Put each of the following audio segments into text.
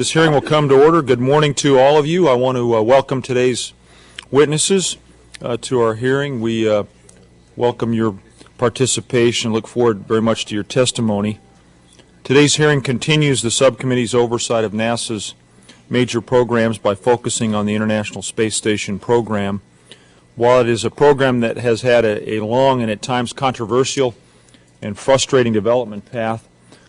This hearing will come to order. Good morning to all of you. I want to welcome today's witnesses to our hearing. We welcome your participation. Look forward very much to your testimony. Today's hearing continues the subcommittee's oversight of NASA's major programs by focusing on the International Space Station program. While it is a program that has had a long and at times controversial and frustrating development path,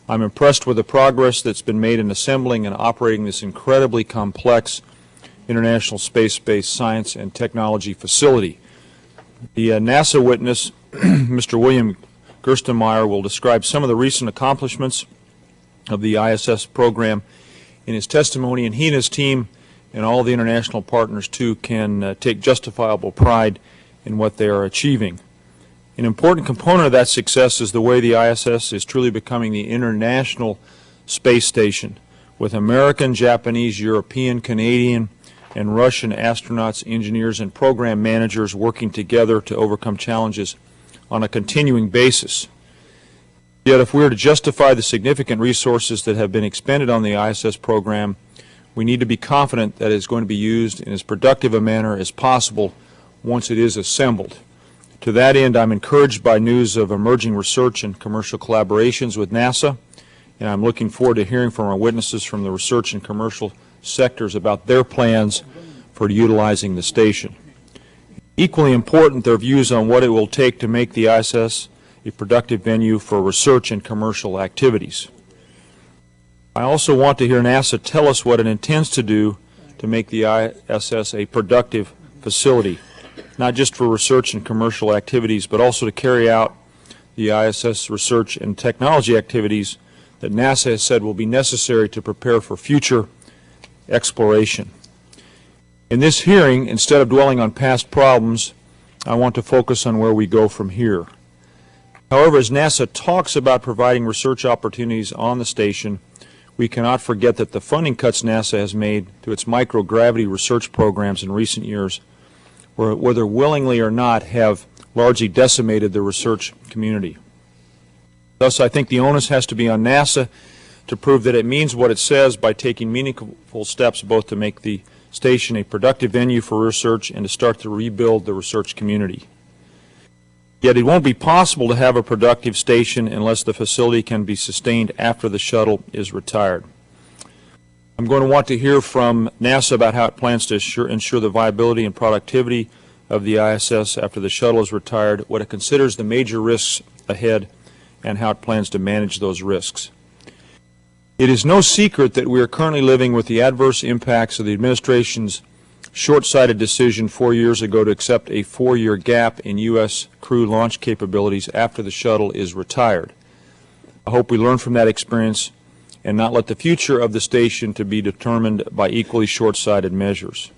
I'm impressed with the progress that's been made in assembling and operating this incredibly complex International Space-Based Science and Technology facility. The NASA witness, Mr. William Gerstenmaier, will describe some of the recent accomplishments of the ISS program in his testimony, and he and his team and all the international partners, too, can take justifiable pride in what they are achieving. An important component of that success is the way the ISS is truly becoming the international space station, with American, Japanese, European, Canadian, and Russian astronauts, engineers, and program managers working together to overcome challenges on a continuing basis. Yet if we are to justify the significant resources that have been expended on the ISS program, we need to be confident that it is going to be used in as productive a manner as possible once it is assembled. To that end, I'm encouraged by news of emerging research and commercial collaborations with NASA, and I'm looking forward to hearing from our witnesses from the research and commercial sectors about their plans for utilizing the station. Equally important, their views on what it will take to make the ISS a productive venue for research and commercial activities. I also want to hear NASA tell us what it intends to do to make the ISS a productive facility, not just for research and commercial activities, but also to carry out the ISS research and technology activities that NASA has said will be necessary to prepare for future exploration. In this hearing, instead of dwelling on past problems, I want to focus on where we go from here. However, as NASA talks about providing research opportunities on the station, we cannot forget that the funding cuts NASA has made to its microgravity research programs in recent years, whether willingly or not, have largely decimated the research community. Thus, I think the onus has to be on NASA to prove that it means what it says by taking meaningful steps both to make the station a productive venue for research and to start to rebuild the research community. Yet it won't be possible to have a productive station unless the facility can be sustained after the shuttle is retired. I'm going to want to hear from NASA about how it plans to ensure the viability and productivity of the ISS after the shuttle is retired, what it considers the major risks ahead, and how it plans to manage those risks. It is no secret that we are currently living with the adverse impacts of the administration's short-sighted decision 4 years ago to accept a 4-year gap in U.S. crew launch capabilities after the shuttle is retired. I hope we learn from that experience and not let the future of the station to be determined by equally short-sighted measures.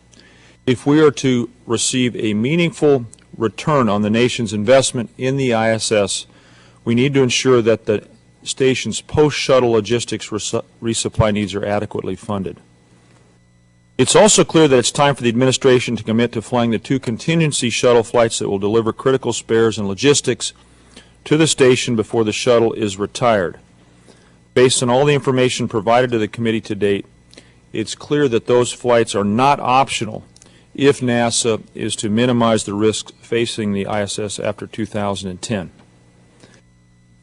If we are to receive a meaningful return on the nation's investment in the ISS, we need to ensure that the station's post-shuttle logistics resupply needs are adequately funded. It's also clear that it's time for the administration to commit to flying the 2 contingency shuttle flights that will deliver critical spares and logistics to the station before the shuttle is retired. Based on all the information provided to the committee to date, it's clear that those flights are not optional if NASA is to minimize the risks facing the ISS after 2010.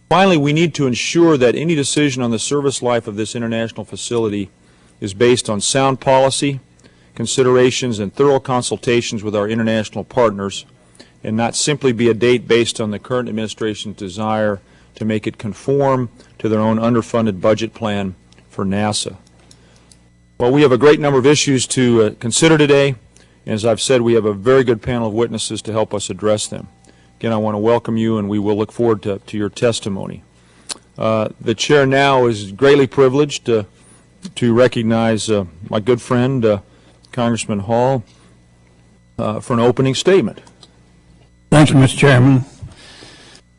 Finally, we need to ensure that any decision on the service life of this international facility is based on sound policy, considerations, and thorough consultations with our international partners, and not simply be a date based on the current administration's desire to make it conform to their own underfunded budget plan for NASA. Well, we have a great number of issues to consider today, and as I've said, we have a very good panel of witnesses to help us address them. Again, I want to welcome you, and we will look forward to your testimony. The chair now is greatly privileged to recognize my good friend, Congressman Hall, for an opening statement. Thank you, Mr. Chairman.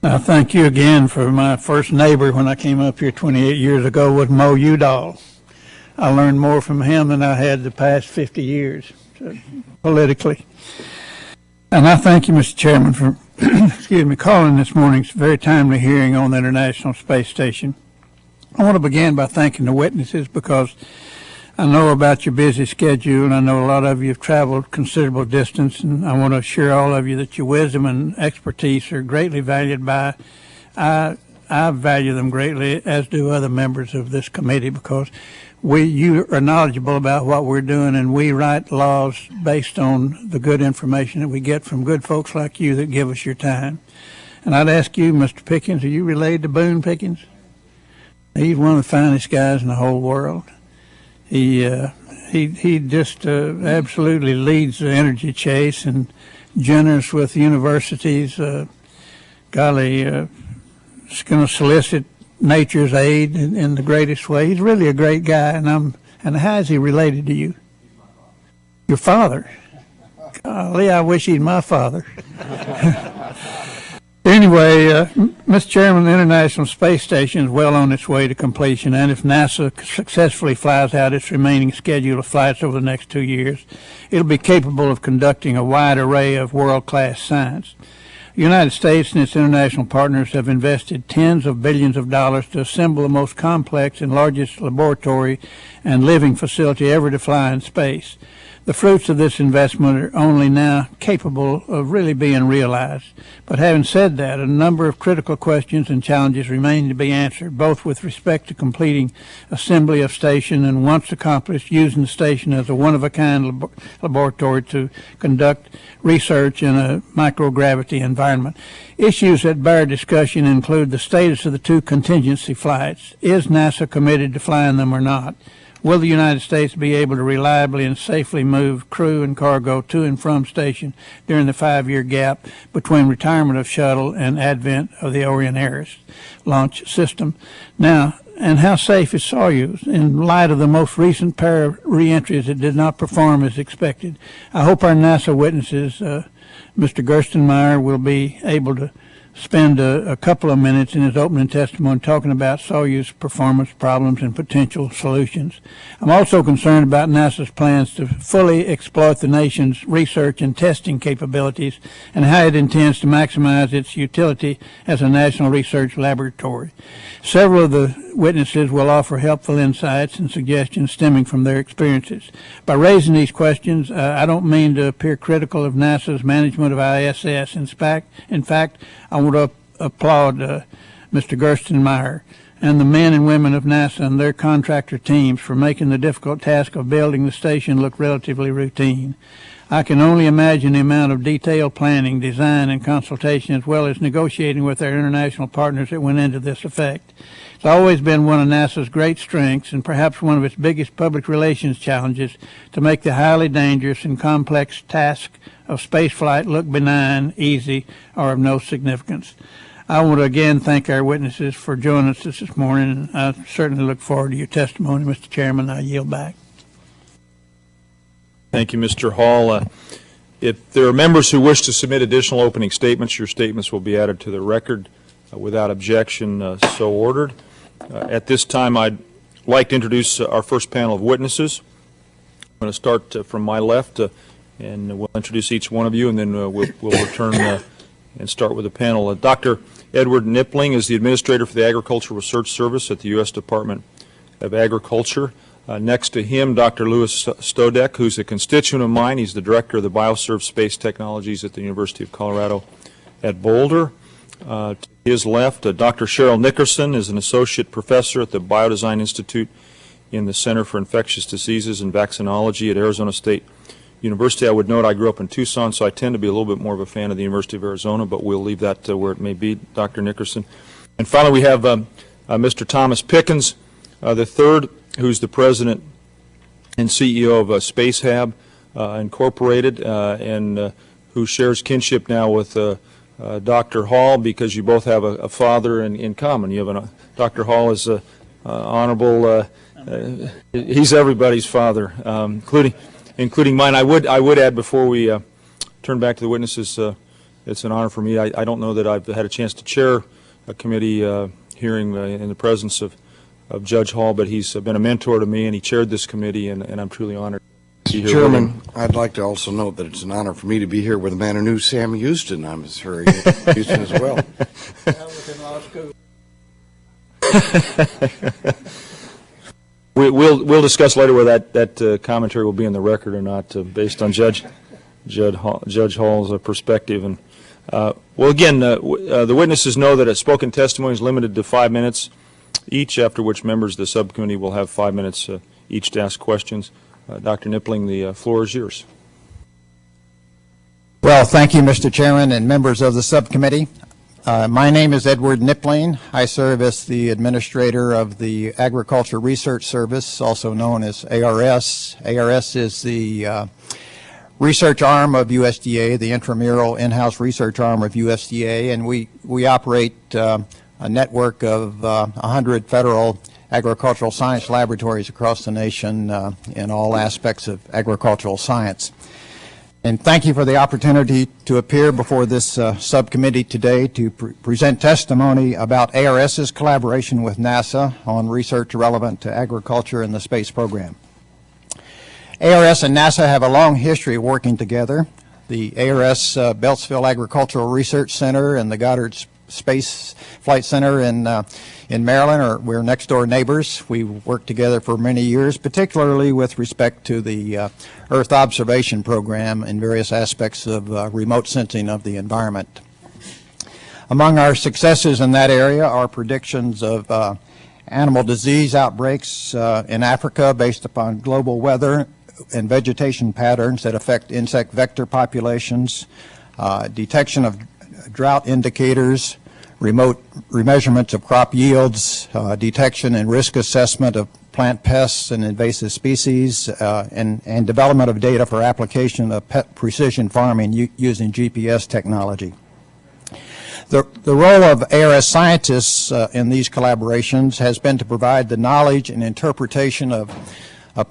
Thank you again for my first neighbor when I came up here 28 years ago was Mo Udall. I learned more from him than I had the past 50 years, politically. And I thank you, Mr. Chairman, for calling this morning's very timely hearing on the International Space Station. I want to begin by thanking the witnesses because I know about your busy schedule, and I know a lot of you have traveled considerable distance, and I want to assure all of you that your wisdom and expertise are greatly valued by. I value them greatly, as do other members of this committee, because you are knowledgeable about what we're doing, and we write laws based on the good information that we get from good folks like you that give us your time. And I'd ask you, Mr. Pickens, are you related to Boone Pickens? He's one of the finest guys in the whole world. He just absolutely leads the energy chase and generous with universities. Golly, is going to solicit nature's aid in the greatest way. He's really a great guy, and how is he related to you? Your father. Golly, I wish he's my father. Anyway, Mr. Chairman, the International Space Station is well on its way to completion, and if NASA successfully flies out its remaining schedule of flights over the next 2 years, it'll be capable of conducting a wide array of world-class science. The United States and its international partners have invested tens of billions of dollars to assemble the most complex and largest laboratory and living facility ever to fly in space. The fruits of this investment are only now capable of really being realized. But having said that, a number of critical questions and challenges remain to be answered, both with respect to completing assembly of station and, once accomplished, using the station as a one-of-a-kind laboratory to conduct research in a microgravity environment. Issues that bear discussion include the status of the 2 contingency flights. Is NASA committed to flying them or not? Will the United States be able to reliably and safely move crew and cargo to and from station during the 5-year gap between retirement of Shuttle and advent of the Aeronautics launch system? Now, and how safe is Soyuz in light of the most recent pair of reentries that did not perform as expected? I hope our NASA witnesses, Mr. Gerstenmaier, will be able to spend a couple of minutes in his opening testimony talking about Soyuz performance problems and potential solutions. I'm also concerned about NASA's plans to fully exploit the nation's research and testing capabilities and how it intends to maximize its utility as a national research laboratory. Several of the witnesses will offer helpful insights and suggestions stemming from their experiences. By raising these questions, I don't mean to appear critical of NASA's management of ISS. In fact, I want to applaud Mr. Gerstenmaier and the men and women of NASA and their contractor teams for making the difficult task of building the station look relatively routine. I can only imagine the amount of detailed planning, design, and consultation, as well as negotiating with our international partners that went into this effect. It's always been one of NASA's great strengths and perhaps one of its biggest public relations challenges to make the highly dangerous and complex task of spaceflight look benign, easy, or of no significance. I want to again thank our witnesses for joining us this morning, and I certainly look forward to your testimony, Mr. Chairman. I yield back. Thank you, Mr. Hall. If there are members who wish to submit additional opening statements, your statements will be added to the record without objection, so ordered. At this time, I'd like to introduce our first panel of witnesses. I'm going to start from my left, and we'll introduce each one of you, and then we'll return and start with the panel. Dr. Edward Knipling is the Administrator for the Agricultural Research Service at the U.S. Department of Agriculture. Next to him, Dr. Louis Stodieck, who's a constituent of mine. He's the Director of the BioServe Space Technologies at the University of Colorado at Boulder. To his left, Dr. Cheryl Nickerson is an Associate Professor at the Biodesign Institute in the Center for Infectious Diseases and Vaccinology at Arizona State University. I would note I grew up in Tucson, so I tend to be a little bit more of a fan of the University of Arizona, but we'll leave that where it may be, Dr. Nickerson. And finally, we have Mr. Thomas Pickens, the third, who's the President and CEO of Spacehab Incorporated, and who shares kinship now with Dr. Hall, because you both have a father in common. You have Dr. Hall is honorable. He's everybody's father, including mine. I would add, before we turn back to the witnesses, it's an honor for me. I don't know that I've had a chance to chair a committee hearing in the presence of Judge Hall, but he's been a mentor to me, and he chaired this committee, and I'm truly honored to be here. Chairman, I'd like to also note that it's an honor for me to be here with a man who knew Sam Houston. I'm sure Houston as well. I was in law school. We'll discuss later whether that commentary will be in the record or not, based on Judge Hall's perspective. And well, again, the witnesses know that a spoken testimony is limited to 5 minutes each, after which members of the subcommittee will have 5 minutes each to ask questions. Dr. Knipling, the floor is yours. Well, thank you, Mr. Chairman and members of the subcommittee. My name is Edward Knipling. I serve as the administrator of the Agriculture Research Service, also known as ARS. ARS is the research arm of USDA, the intramural in-house research arm of USDA, and we operate a network of 100 federal agricultural science laboratories across the nation in all aspects of agricultural science. And thank you for the opportunity to appear before this subcommittee today to present testimony about ARS's collaboration with NASA on research relevant to agriculture and the space program. ARS and NASA have a long history of working together. The ARS Beltsville Agricultural Research Center and the Goddard Space Flight Center in Maryland we're next door neighbors. We've worked together for many years, particularly with respect to the Earth observation program in various aspects of remote sensing of the environment. Among our successes in that area are predictions of animal disease outbreaks in Africa based upon global weather and vegetation patterns that affect insect vector populations, detection of drought indicators, remote remeasurements of crop yields, detection and risk assessment of plant pests and invasive species, and development of data for application of precision farming using GPS technology. The role of ARS scientists in these collaborations has been to provide the knowledge and interpretation of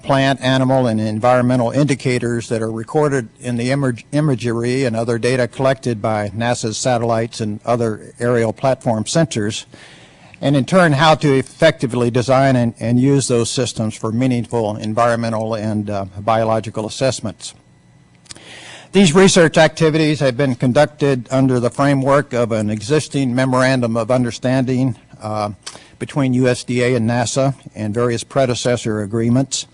plant, animal, and environmental indicators that are recorded in the imagery and other data collected by NASA's satellites and other aerial platform sensors, and in turn how to effectively design and use those systems for meaningful environmental and biological assessments. These research activities have been conducted under the framework of an existing memorandum of understanding between USDA and NASA and various predecessor agreements.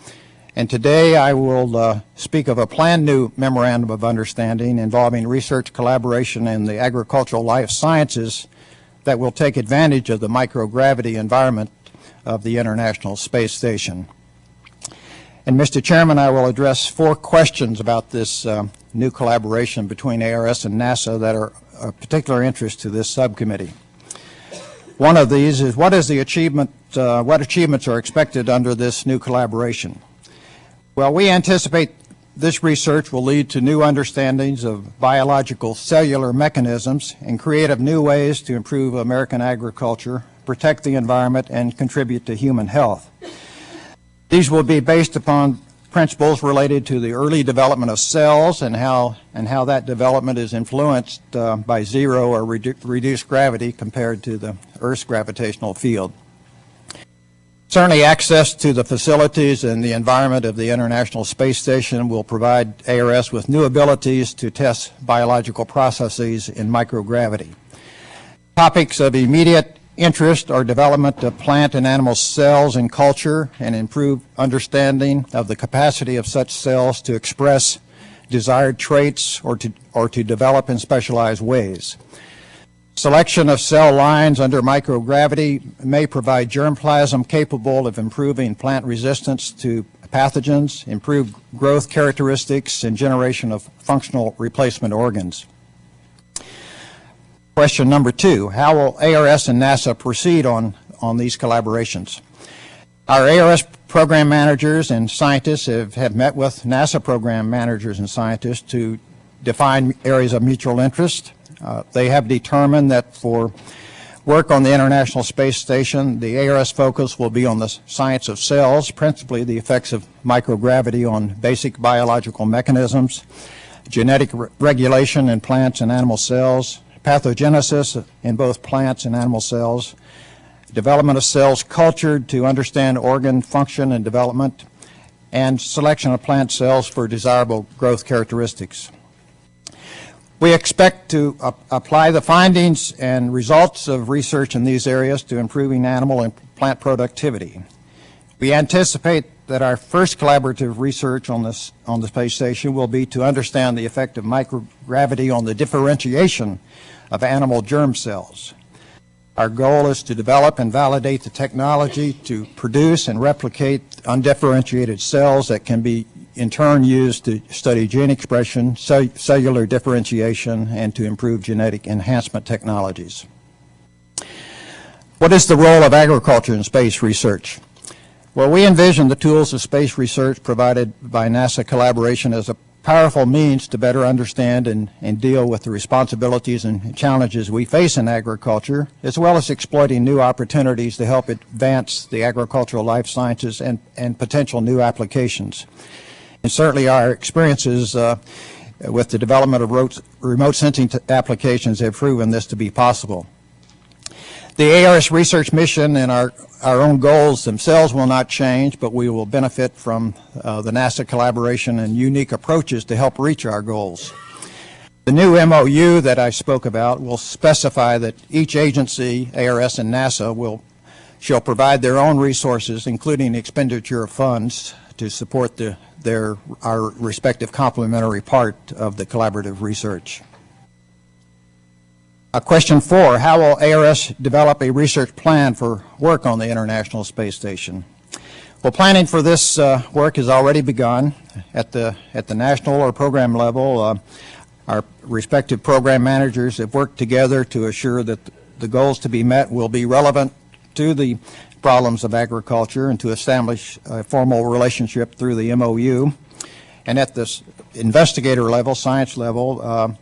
And today I will speak of a planned new memorandum of understanding involving research collaboration in the agricultural life sciences that will take advantage of the microgravity environment of the International Space Station. And Mr. Chairman, I will address 4 questions about this new collaboration between ARS and NASA that are of particular interest to this subcommittee. One of these is what achievements are expected under this new collaboration? Well, we anticipate this research will lead to new understandings of biological cellular mechanisms and creative new ways to improve American agriculture, protect the environment, and contribute to human health. These will be based upon principles related to the early development of cells and how that development is influenced by zero or reduced gravity compared to the Earth's gravitational field. Certainly access to the facilities and the environment of the International Space Station will provide ARS with new abilities to test biological processes in microgravity. Topics of immediate interest are development of plant and animal cells in culture and improved understanding of the capacity of such cells to express desired traits or to develop in specialized ways. Selection of cell lines under microgravity may provide germplasm capable of improving plant resistance to pathogens, improved growth characteristics, and generation of functional replacement organs. Question number 2, how will ARS and NASA proceed on these collaborations? Our ARS program managers and scientists have met with NASA program managers and scientists to define areas of mutual interest. They have determined that for work on the International Space Station, the ARS focus will be on the science of cells, principally the effects of microgravity on basic biological mechanisms, genetic regulation in plants and animal cells, pathogenesis in both plants and animal cells, development of cells cultured to understand organ function and development, and selection of plant cells for desirable growth characteristics. We expect to apply the findings and results of research in these areas to improving animal and plant productivity. We anticipate that our first collaborative research on the space station will be to understand the effect of microgravity on the differentiation of animal germ cells. Our goal is to develop and validate the technology to produce and replicate undifferentiated cells that can be in turn used to study gene expression, cellular differentiation, and to improve genetic enhancement technologies. What is the role of agriculture in space research? Well, we envision the tools of space research provided by NASA collaboration as a powerful means to better understand and deal with the responsibilities and challenges we face in agriculture, as well as exploiting new opportunities to help advance the agricultural life sciences and potential new applications. And certainly our experiences with the development of remote sensing applications have proven this to be possible. The ARS research mission and our own goals themselves will not change, but we will benefit from the NASA collaboration and unique approaches to help reach our goals. The new MOU that I spoke about will specify that each agency, ARS and NASA, shall provide their own resources, including expenditure of funds, to support our respective complementary part of the collaborative research. Question 4, how will ARS develop a research plan for work on the International Space Station? Well, planning for this work has already begun at the national or program level. Our respective program managers have worked together to assure that the goals to be met will be relevant to the problems of agriculture and to establish a formal relationship through the MOU. And at this investigator level, science level,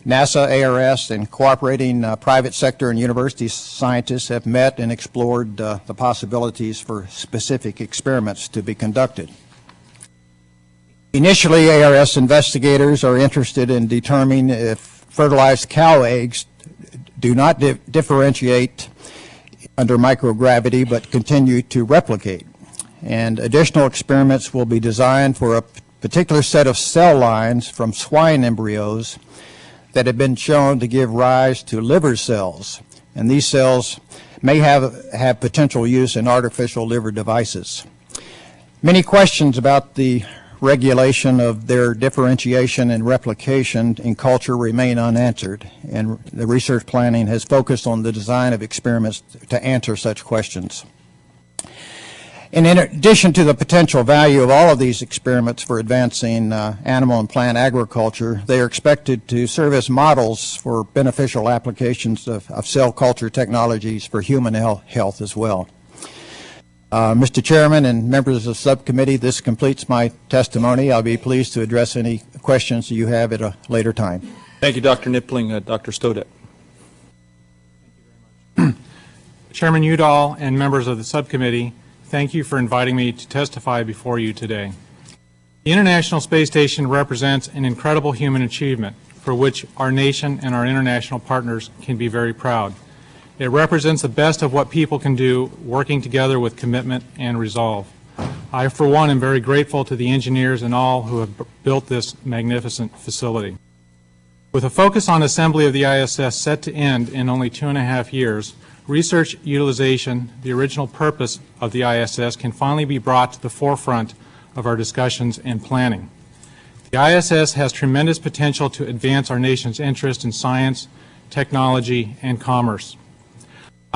NASA, ARS, and cooperating private sector and university scientists have met and explored the possibilities for specific experiments to be conducted. Initially, ARS investigators are interested in determining if fertilized cow eggs do not differentiate under microgravity but continue to replicate. And additional experiments will be designed for a particular set of cell lines from swine embryos that have been shown to give rise to liver cells, and these cells may have potential use in artificial liver devices. Many questions about the regulation of their differentiation and replication in culture remain unanswered, and the research planning has focused on the design of experiments to answer such questions. And in addition to the potential value of all of these experiments for advancing animal and plant agriculture, they are expected to serve as models for beneficial applications of cell culture technologies for human health as well. Mr. Chairman and members of the subcommittee, this completes my testimony. I'll be pleased to address any questions you have at a later time. Thank you, Dr. Knipling. Dr. Stodieck. Chairman Udall and members of the subcommittee, thank you for inviting me to testify before you today. The International Space Station represents an incredible human achievement for which our nation and our international partners can be very proud. It represents the best of what people can do working together with commitment and resolve. I, for one, am very grateful to the engineers and all who have built this magnificent facility. With a focus on assembly of the ISS set to end in only 2.5 years, research utilization, the original purpose of the ISS, can finally be brought to the forefront of our discussions and planning. The ISS has tremendous potential to advance our nation's interest in science, technology, and commerce.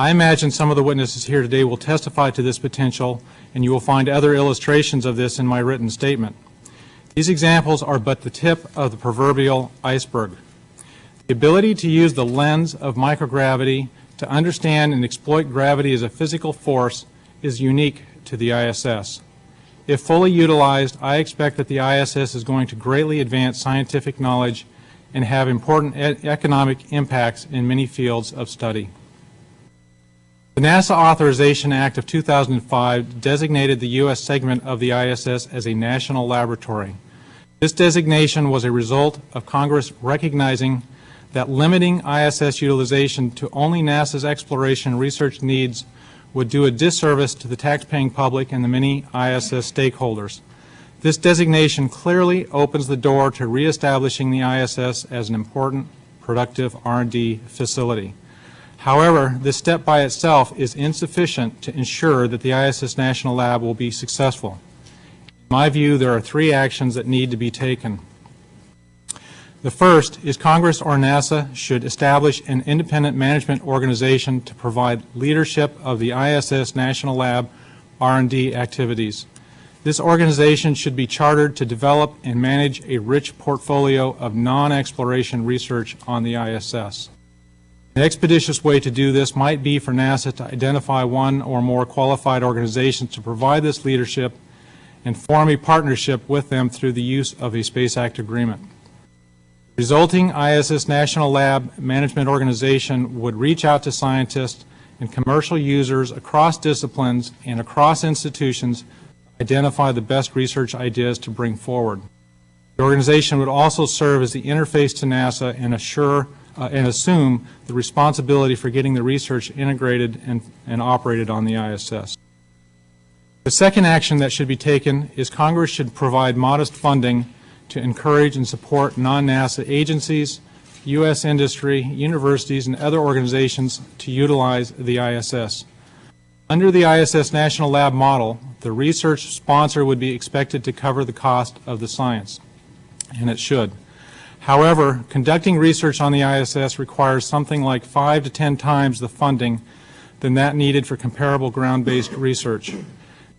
I imagine some of the witnesses here today will testify to this potential, and you will find other illustrations of this in my written statement. These examples are but the tip of the proverbial iceberg. The ability to use the lens of microgravity to understand and exploit gravity as a physical force is unique to the ISS. If fully utilized, I expect that the ISS is going to greatly advance scientific knowledge and have important economic impacts in many fields of study. The NASA Authorization Act of 2005 designated the U.S. segment of the ISS as a national laboratory. This designation was a result of Congress recognizing that limiting ISS utilization to only NASA's exploration and research needs would do a disservice to the taxpaying public and the many ISS stakeholders. This designation clearly opens the door to reestablishing the ISS as an important, productive R&D facility. However, this step by itself is insufficient to ensure that the ISS National Lab will be successful. In my view, there are three actions that need to be taken. The first is Congress or NASA should establish an independent management organization to provide leadership of the ISS National Lab R&D activities. This organization should be chartered to develop and manage a rich portfolio of non-exploration research on the ISS. An expeditious way to do this might be for NASA to identify one or more qualified organizations to provide this leadership and form a partnership with them through the use of a Space Act agreement. The resulting ISS National Lab Management Organization would reach out to scientists and commercial users across disciplines and across institutions to identify the best research ideas to bring forward. The organization would also serve as the interface to NASA and assume the responsibility for getting the research integrated and operated on the ISS. The second action that should be taken is Congress should provide modest funding to encourage and support non-NASA agencies, U.S. industry, universities, and other organizations to utilize the ISS. Under the ISS National Lab model, the research sponsor would be expected to cover the cost of the science, and it should. However, conducting research on the ISS requires something like 5 to 10 times the funding than that needed for comparable ground-based research.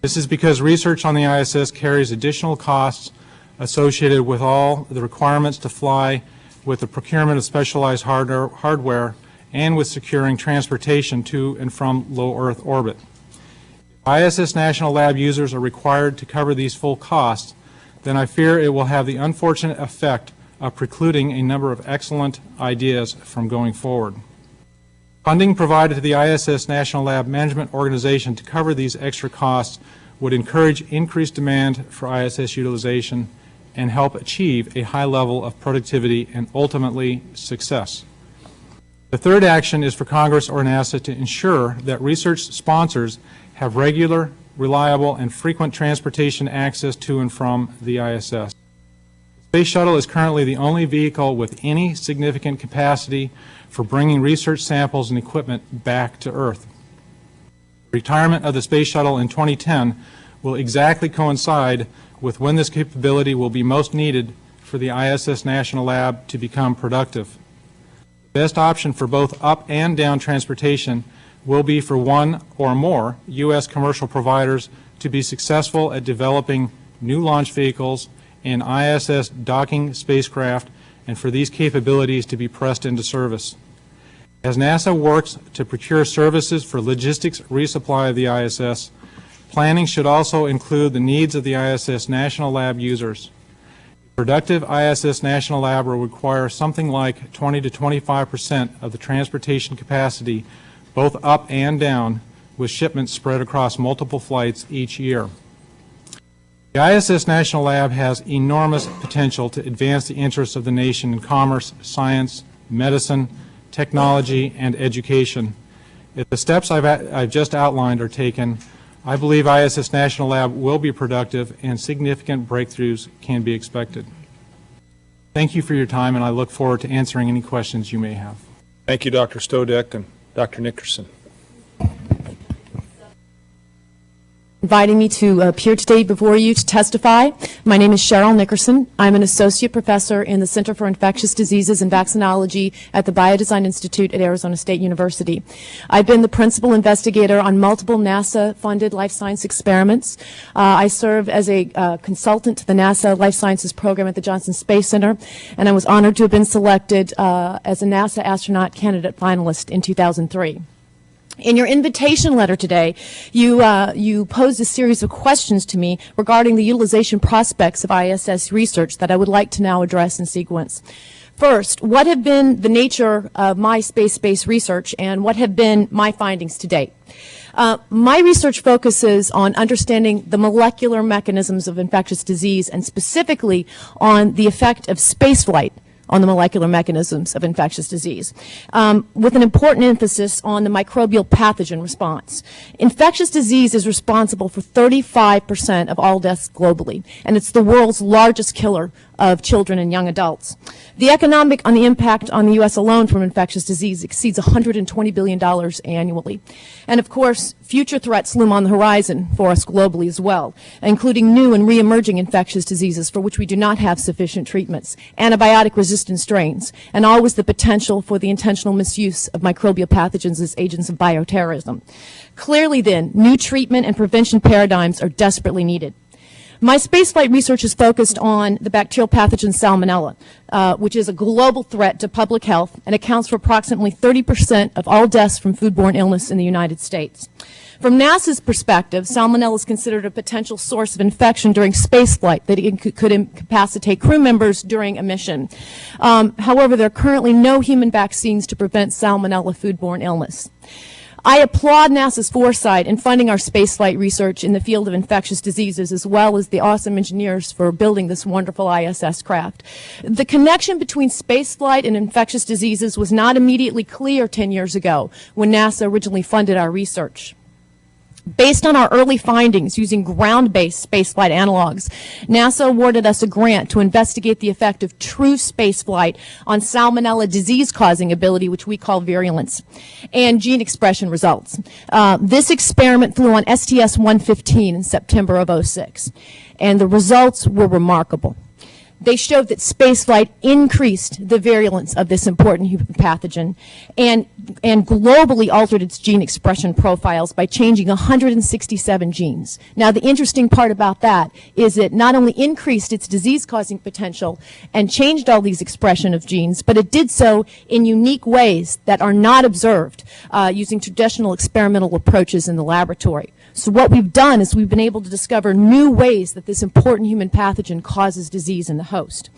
This is because research on the ISS carries additional costs associated with all the requirements to fly, with the procurement of specialized hardware, and with securing transportation to and from low Earth orbit. If ISS National Lab users are required to cover these full costs, then I fear it will have the unfortunate effect of precluding a number of excellent ideas from going forward. Funding provided to the ISS National Lab Management Organization to cover these extra costs would encourage increased demand for ISS utilization and help achieve a high level of productivity and ultimately success. The third action is for Congress or NASA to ensure that research sponsors have regular, reliable, and frequent transportation access to and from the ISS. The Space Shuttle is currently the only vehicle with any significant capacity for bringing research samples and equipment back to Earth. The retirement of the Space Shuttle in 2010 will exactly coincide with when this capability will be most needed for the ISS National Lab to become productive. The best option for both up and down transportation will be for one or more U.S. commercial providers to be successful at developing new launch vehicles and ISS docking spacecraft, and for these capabilities to be pressed into service. As NASA works to procure services for logistics resupply of the ISS, planning should also include the needs of the ISS National Lab users. A productive ISS National Lab will require something like 20 to 25% of the transportation capacity, both up and down, with shipments spread across multiple flights each year. The ISS National Lab has enormous potential to advance the interests of the nation in commerce, science, medicine, technology, and education. If the steps I've just outlined are taken, I believe ISS National Lab will be productive and significant breakthroughs can be expected. Thank you for your time, and I look forward to answering any questions you may have. Thank you, Dr. Stodieck and Dr. Nickerson. Inviting me to appear today before you to testify. My name is Cheryl Nickerson. I'm an associate professor in the Center for Infectious Diseases and Vaccinology at the Biodesign Institute at Arizona State University. I've been the principal investigator on multiple NASA-funded life science experiments. I serve as a consultant to the NASA Life Sciences program at the Johnson Space Center, and I was honored to have been selected as a NASA astronaut candidate finalist in 2003. In your invitation letter today, you posed a series of questions to me regarding the utilization prospects of ISS research that I would like to now address in sequence. First, what have been the nature of my space-based research, and what have been my findings to date? My research focuses on understanding the molecular mechanisms of infectious disease, and specifically on the effect of spaceflight on the molecular mechanisms of infectious disease, with an important emphasis on the microbial pathogen response. Infectious disease is responsible for 35% of all deaths globally, and it's the world's largest killer of children and young adults. The economic on the impact on the U.S. alone from infectious disease exceeds $120 billion annually. And of course, future threats loom on the horizon for us globally as well, including new and re-emerging infectious diseases for which we do not have sufficient treatments, antibiotic-resistant strains, and always the potential for the intentional misuse of microbial pathogens as agents of bioterrorism. Clearly then, new treatment and prevention paradigms are desperately needed. My spaceflight research is focused on the bacterial pathogen Salmonella, which is a global threat to public health and accounts for approximately 30% of all deaths from foodborne illness in the United States. From NASA's perspective, Salmonella is considered a potential source of infection during spaceflight that could incapacitate crew members during a mission. However, there are currently no human vaccines to prevent Salmonella foodborne illness. I applaud NASA's foresight in funding our spaceflight research in the field of infectious diseases, as well as the awesome engineers for building this wonderful ISS craft. The connection between spaceflight and infectious diseases was not immediately clear 10 years ago when NASA originally funded our research. Based on our early findings using ground-based spaceflight analogs, NASA awarded us a grant to investigate the effect of true spaceflight on Salmonella disease-causing ability, which we call virulence, and gene expression results. This experiment flew on STS-115 in September of '06, and the results were remarkable. They showed that spaceflight increased the virulence of this important human pathogen and globally altered its gene expression profiles by changing 167 genes. Now, the interesting part about that is it not only increased its disease-causing potential and changed all these expression of genes, but it did so in unique ways that are not observed using traditional experimental approaches in the laboratory. So what we've done is we've been able to discover new ways that this important human pathogen causes disease in the host.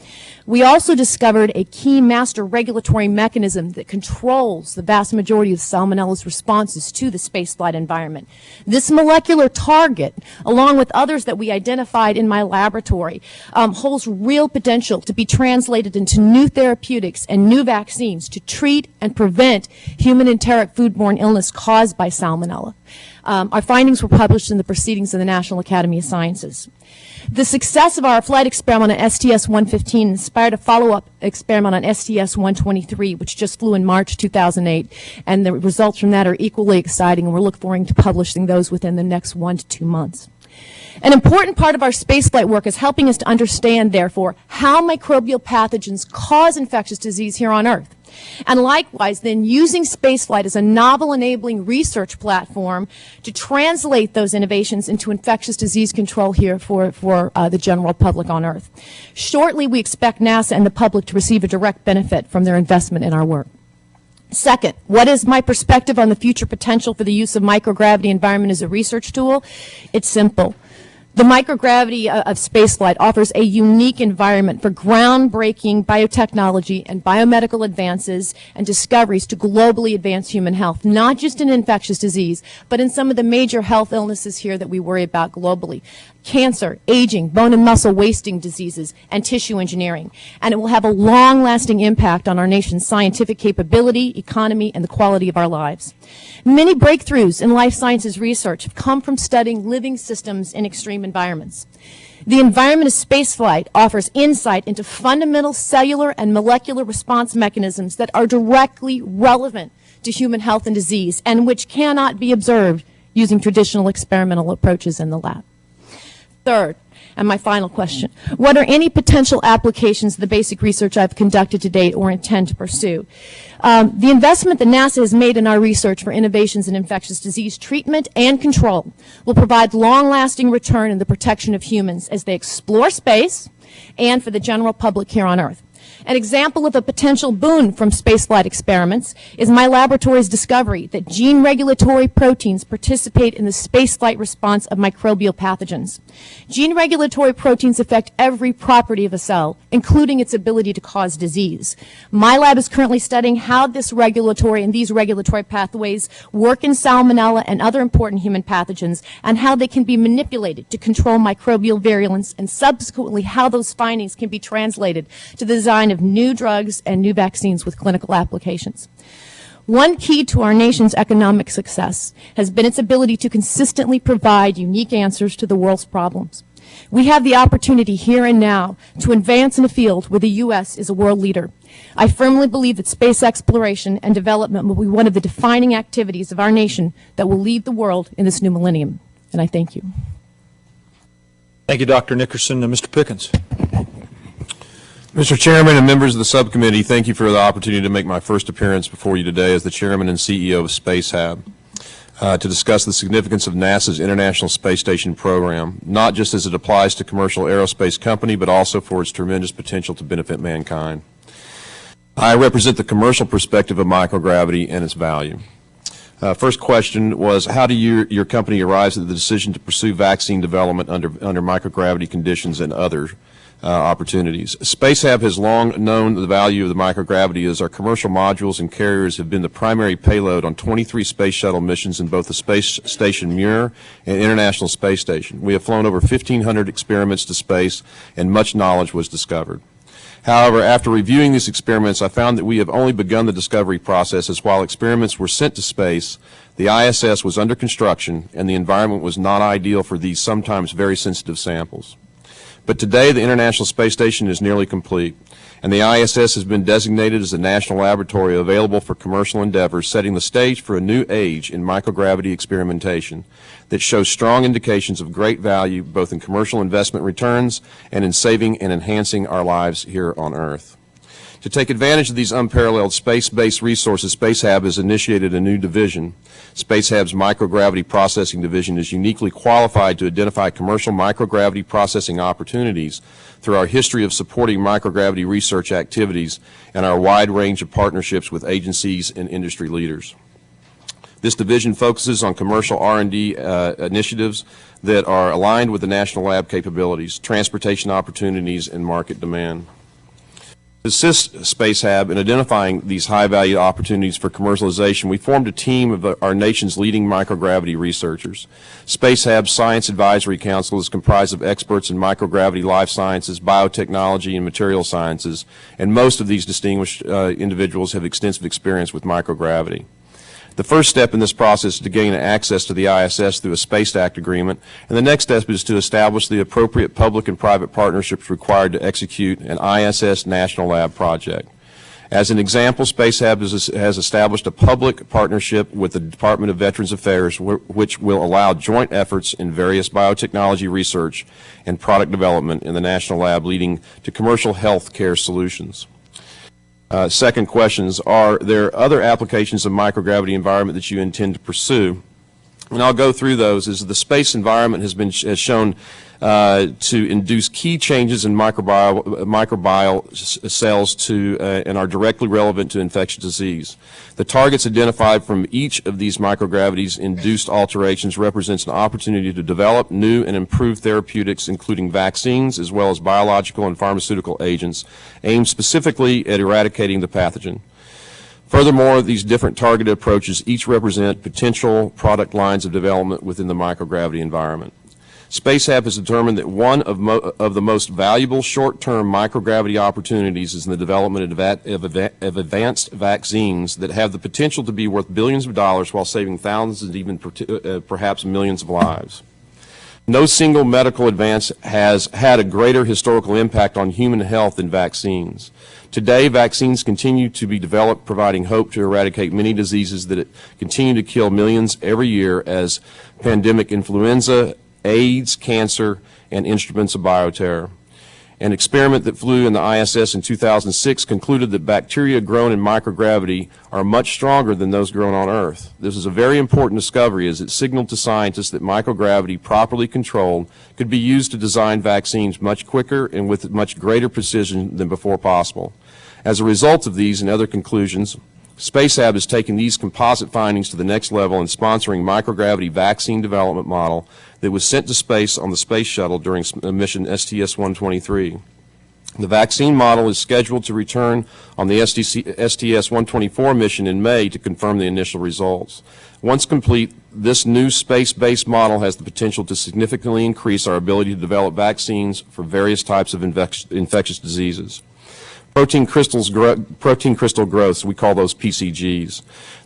We also discovered a key master regulatory mechanism that controls the vast majority of Salmonella's responses to the spaceflight environment. This molecular target, along with others that we identified in my laboratory, holds real potential to be translated into new therapeutics and new vaccines to treat and prevent human enteric foodborne illness caused by Salmonella. Our findings were published in the Proceedings of the National Academy of Sciences. The success of our flight experiment on STS-115 inspired a follow-up experiment on STS-123, which just flew in March 2008, and the results from that are equally exciting, and we're looking forward to publishing those within the next 1 to 2 months. An important part of our spaceflight work is helping us to understand, therefore, how microbial pathogens cause infectious disease here on Earth. And likewise, then, using spaceflight as a novel enabling research platform to translate those innovations into infectious disease control here for the general public on Earth. Shortly, we expect NASA and the public to receive a direct benefit from their investment in our work. Second, what is my perspective on the future potential for the use of microgravity environment as a research tool? It's simple. The microgravity of spaceflight offers a unique environment for groundbreaking biotechnology and biomedical advances and discoveries to globally advance human health, not just in infectious disease, but in some of the major health illnesses here that we worry about globally. Cancer, aging, bone and muscle wasting diseases, and tissue engineering. And it will have a long-lasting impact on our nation's scientific capability, economy, and the quality of our lives. Many breakthroughs in life sciences research have come from studying living systems in extreme environments. The environment of spaceflight offers insight into fundamental cellular and molecular response mechanisms that are directly relevant to human health and disease and which cannot be observed using traditional experimental approaches in the lab. Third, and my final question, what are any potential applications of the basic research I've conducted to date or intend to pursue? The investment that NASA has made in our research for innovations in infectious disease treatment and control will provide long-lasting return in the protection of humans as they explore space and for the general public here on Earth. An example of a potential boon from spaceflight experiments is my laboratory's discovery that gene regulatory proteins participate in the spaceflight response of microbial pathogens. Gene regulatory proteins affect every property of a cell, including its ability to cause disease. My lab is currently studying how this regulatory and these regulatory pathways work in Salmonella and other important human pathogens and how they can be manipulated to control microbial virulence and subsequently how those findings can be translated to the design of new drugs and new vaccines with clinical applications. One key to our nation's economic success has been its ability to consistently provide unique answers to the world's problems. We have the opportunity here and now to advance in a field where the U.S. is a world leader. I firmly believe that space exploration and development will be one of the defining activities of our nation that will lead the world in this new millennium. And I thank you. Thank you, Dr. Nickerson. Mr. Pickens. Mr. Chairman and members of the subcommittee, thank you for the opportunity to make my first appearance before you today as the Chairman and CEO of Spacehab to discuss the significance of NASA's International Space Station program, not just as it applies to commercial aerospace company, but also for its tremendous potential to benefit mankind. I represent the commercial perspective of microgravity and its value. First question was, how do your company arrive at the decision to pursue vaccine development under microgravity conditions and other opportunities? Spacehab has long known the value of the microgravity, as our commercial modules and carriers have been the primary payload on 23 space shuttle missions in both the Space Station Mir and International Space Station. We have flown over 1,500 experiments to space, and much knowledge was discovered. However, after reviewing these experiments, I found that we have only begun the discovery process, as while experiments were sent to space, the ISS was under construction and the environment was not ideal for these sometimes very sensitive samples. But today, the International Space Station is nearly complete, and the ISS has been designated as a national laboratory available for commercial endeavors, setting the stage for a new age in microgravity experimentation that shows strong indications of great value both in commercial investment returns and in saving and enhancing our lives here on Earth. To take advantage of these unparalleled space-based resources, Spacehab has initiated a new division. Spacehab's Microgravity Processing Division is uniquely qualified to identify commercial microgravity processing opportunities through our history of supporting microgravity research activities and our wide range of partnerships with agencies and industry leaders. This division focuses on commercial R&D initiatives that are aligned with the national lab capabilities, transportation opportunities, and market demand. To assist Spacehab in identifying these high-value opportunities for commercialization, we formed a team of our nation's leading microgravity researchers. Spacehab's Science Advisory Council is comprised of experts in microgravity life sciences, biotechnology, and material sciences, and most of these distinguished individuals have extensive experience with microgravity. The first step in this process is to gain access to the ISS through a Space Act agreement, and the next step is to establish the appropriate public and private partnerships required to execute an ISS National Lab project. As an example, Spacehab has established a public partnership with the Department of Veterans Affairs, which will allow joint efforts in various biotechnology research and product development in the National Lab, leading to commercial health care solutions. Second questions, are there other applications of microgravity environment that you intend to pursue? And I'll go through those. As the space environment has shown to induce key changes in microbial cells and are directly relevant to infectious disease. The targets identified from each of these microgravities induced alterations represents an opportunity to develop new and improved therapeutics, including vaccines as well as biological and pharmaceutical agents aimed specifically at eradicating the pathogen. Furthermore, these different targeted approaches each represent potential product lines of development within the microgravity environment. Spacehab has determined that one of the most valuable short-term microgravity opportunities is in the development of advanced vaccines that have the potential to be worth billions of dollars while saving thousands and even perhaps millions of lives. No single medical advance has had a greater historical impact on human health than vaccines. Today, vaccines continue to be developed, providing hope to eradicate many diseases that continue to kill millions every year, as pandemic influenza, AIDS, cancer, and instruments of bioterror. An experiment that flew in the ISS in 2006 concluded that bacteria grown in microgravity are much stronger than those grown on Earth. This is a very important discovery, as it signaled to scientists that microgravity, properly controlled, could be used to design vaccines much quicker and with much greater precision than before possible. As a result of these and other conclusions, Spacehab is taking these composite findings to the next level and sponsoring microgravity vaccine development model that was sent to space on the Space Shuttle during mission STS-123. The vaccine model is scheduled to return on the STS-124 mission in May to confirm the initial results. Once complete, this new space-based model has the potential to significantly increase our ability to develop vaccines for various types of infectious diseases. Protein crystal growths, we call those PCGs.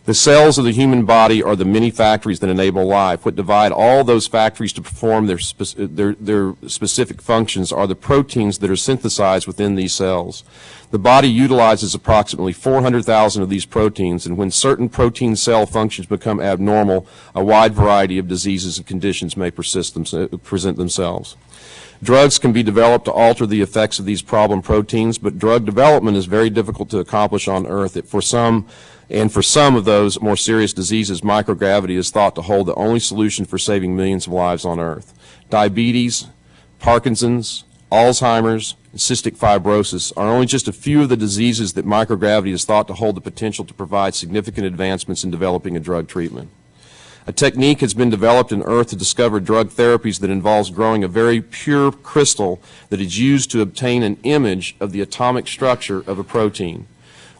The cells of the human body are the many factories that enable life. What divide all those factories to perform their specific functions are the proteins that are synthesized within these cells. The body utilizes approximately 400,000 of these proteins, and when certain protein cell functions become abnormal, a wide variety of diseases and conditions may present themselves. Drugs can be developed to alter the effects of these problem proteins, but drug development is very difficult to accomplish on Earth. For some of those more serious diseases, microgravity is thought to hold the only solution for saving millions of lives on Earth. Diabetes, Parkinson's, Alzheimer's, and cystic fibrosis are only just a few of the diseases that microgravity is thought to hold the potential to provide significant advancements in developing a drug treatment. A technique has been developed in Earth to discover drug therapies that involves growing a very pure crystal that is used to obtain an image of the atomic structure of a protein.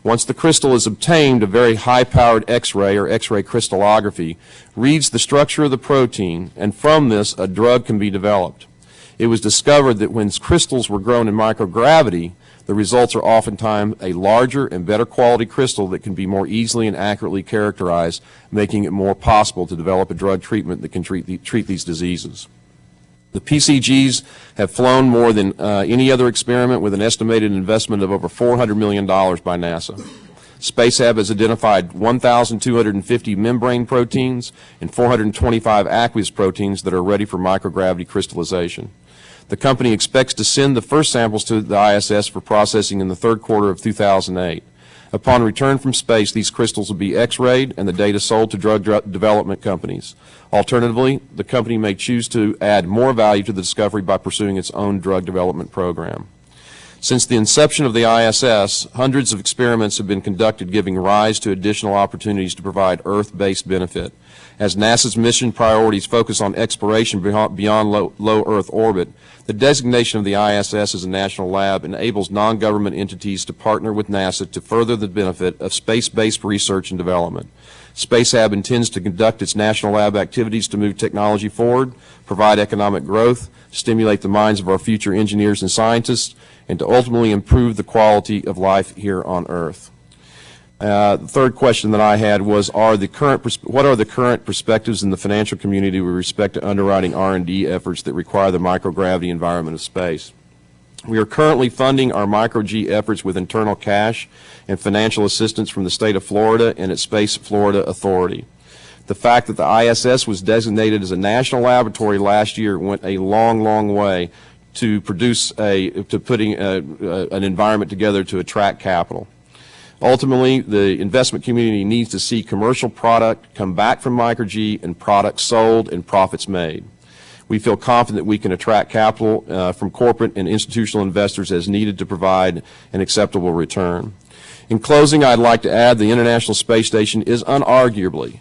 Once the crystal is obtained, a very high-powered X-ray or X-ray crystallography reads the structure of the protein, and from this, a drug can be developed. It was discovered that when crystals were grown in microgravity, the results are oftentimes a larger and better quality crystal that can be more easily and accurately characterized, making it more possible to develop a drug treatment that can treat these diseases. The PCGs have flown more than any other experiment, with an estimated investment of over $400 million by NASA. Spacehab has identified 1,250 membrane proteins and 425 aqueous proteins that are ready for microgravity crystallization. The company expects to send the first samples to the ISS for processing in the third quarter of 2008. Upon return from space, these crystals will be X-rayed and the data sold to drug development companies. Alternatively, the company may choose to add more value to the discovery by pursuing its own drug development program. Since the inception of the ISS, hundreds of experiments have been conducted, giving rise to additional opportunities to provide Earth-based benefit. As NASA's mission priorities focus on exploration beyond low Earth orbit, the designation of the ISS as a national lab enables non-government entities to partner with NASA to further the benefit of space-based research and development. Spacehab intends to conduct its national lab activities to move technology forward, provide economic growth, stimulate the minds of our future engineers and scientists, and to ultimately improve the quality of life here on Earth. The third question that I had was, what are the current perspectives in the financial community with respect to underwriting R&D efforts that require the microgravity environment of space? We are currently funding our micro-G efforts with internal cash and financial assistance from the state of Florida and its Space Florida Authority. The fact that the ISS was designated as a national laboratory last year went a long, long way to putting an environment together to attract capital. Ultimately, the investment community needs to see commercial product come back from micro-G and products sold and profits made. We feel confident that we can attract capital from corporate and institutional investors as needed to provide an acceptable return. In closing, I'd like to add the International Space Station is unarguably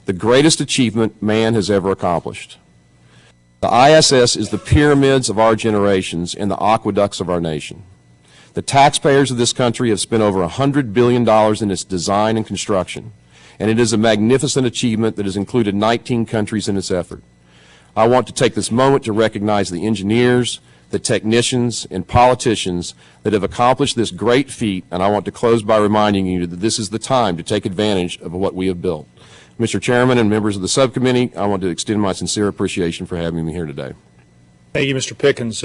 the greatest achievement man has ever accomplished. The ISS is the pyramids of our generations and the aqueducts of our nation. The taxpayers of this country have spent over $100 billion in its design and construction, and it is a magnificent achievement that has included 19 countries in its effort. I want to take this moment to recognize the engineers, the technicians, and politicians that have accomplished this great feat, and I want to close by reminding you that this is the time to take advantage of what we have built. Mr. Chairman and members of the subcommittee, I want to extend my sincere appreciation for having me here today. Thank you, Mr. Pickens.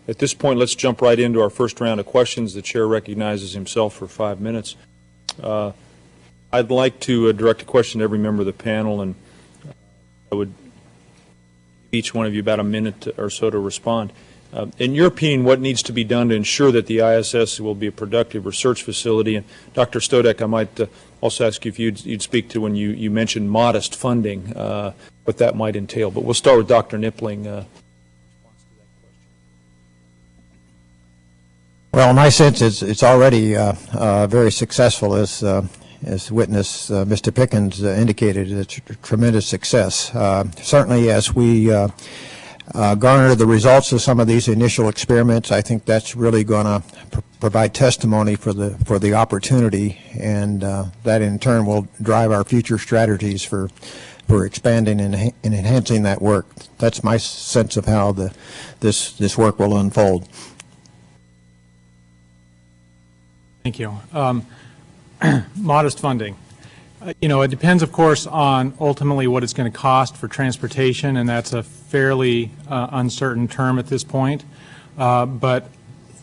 At this point, let's jump right into our first round of questions. The chair recognizes himself for 5 minutes. I'd like to direct a question to every member of the panel, and I would give each one of you about a minute or so to respond. In your opinion, what needs to be done to ensure that the ISS will be a productive research facility? And Dr. Stodieck, I might also ask you if you'd speak to when you mentioned modest funding, what that might entail. But we'll start with Dr. Knipling. Well, in my sense, it's already very successful, as witness Mr. Pickens indicated. It's a tremendous success. Certainly, as we garner the results of some of these initial experiments, I think that's really going to provide testimony for the opportunity, and that in turn will drive our future strategies for expanding and enhancing that work. That's my sense of how this work will unfold. Thank you. Modest funding. It depends, of course, on ultimately what it's going to cost for transportation, and that's a fairly uncertain term at this point. But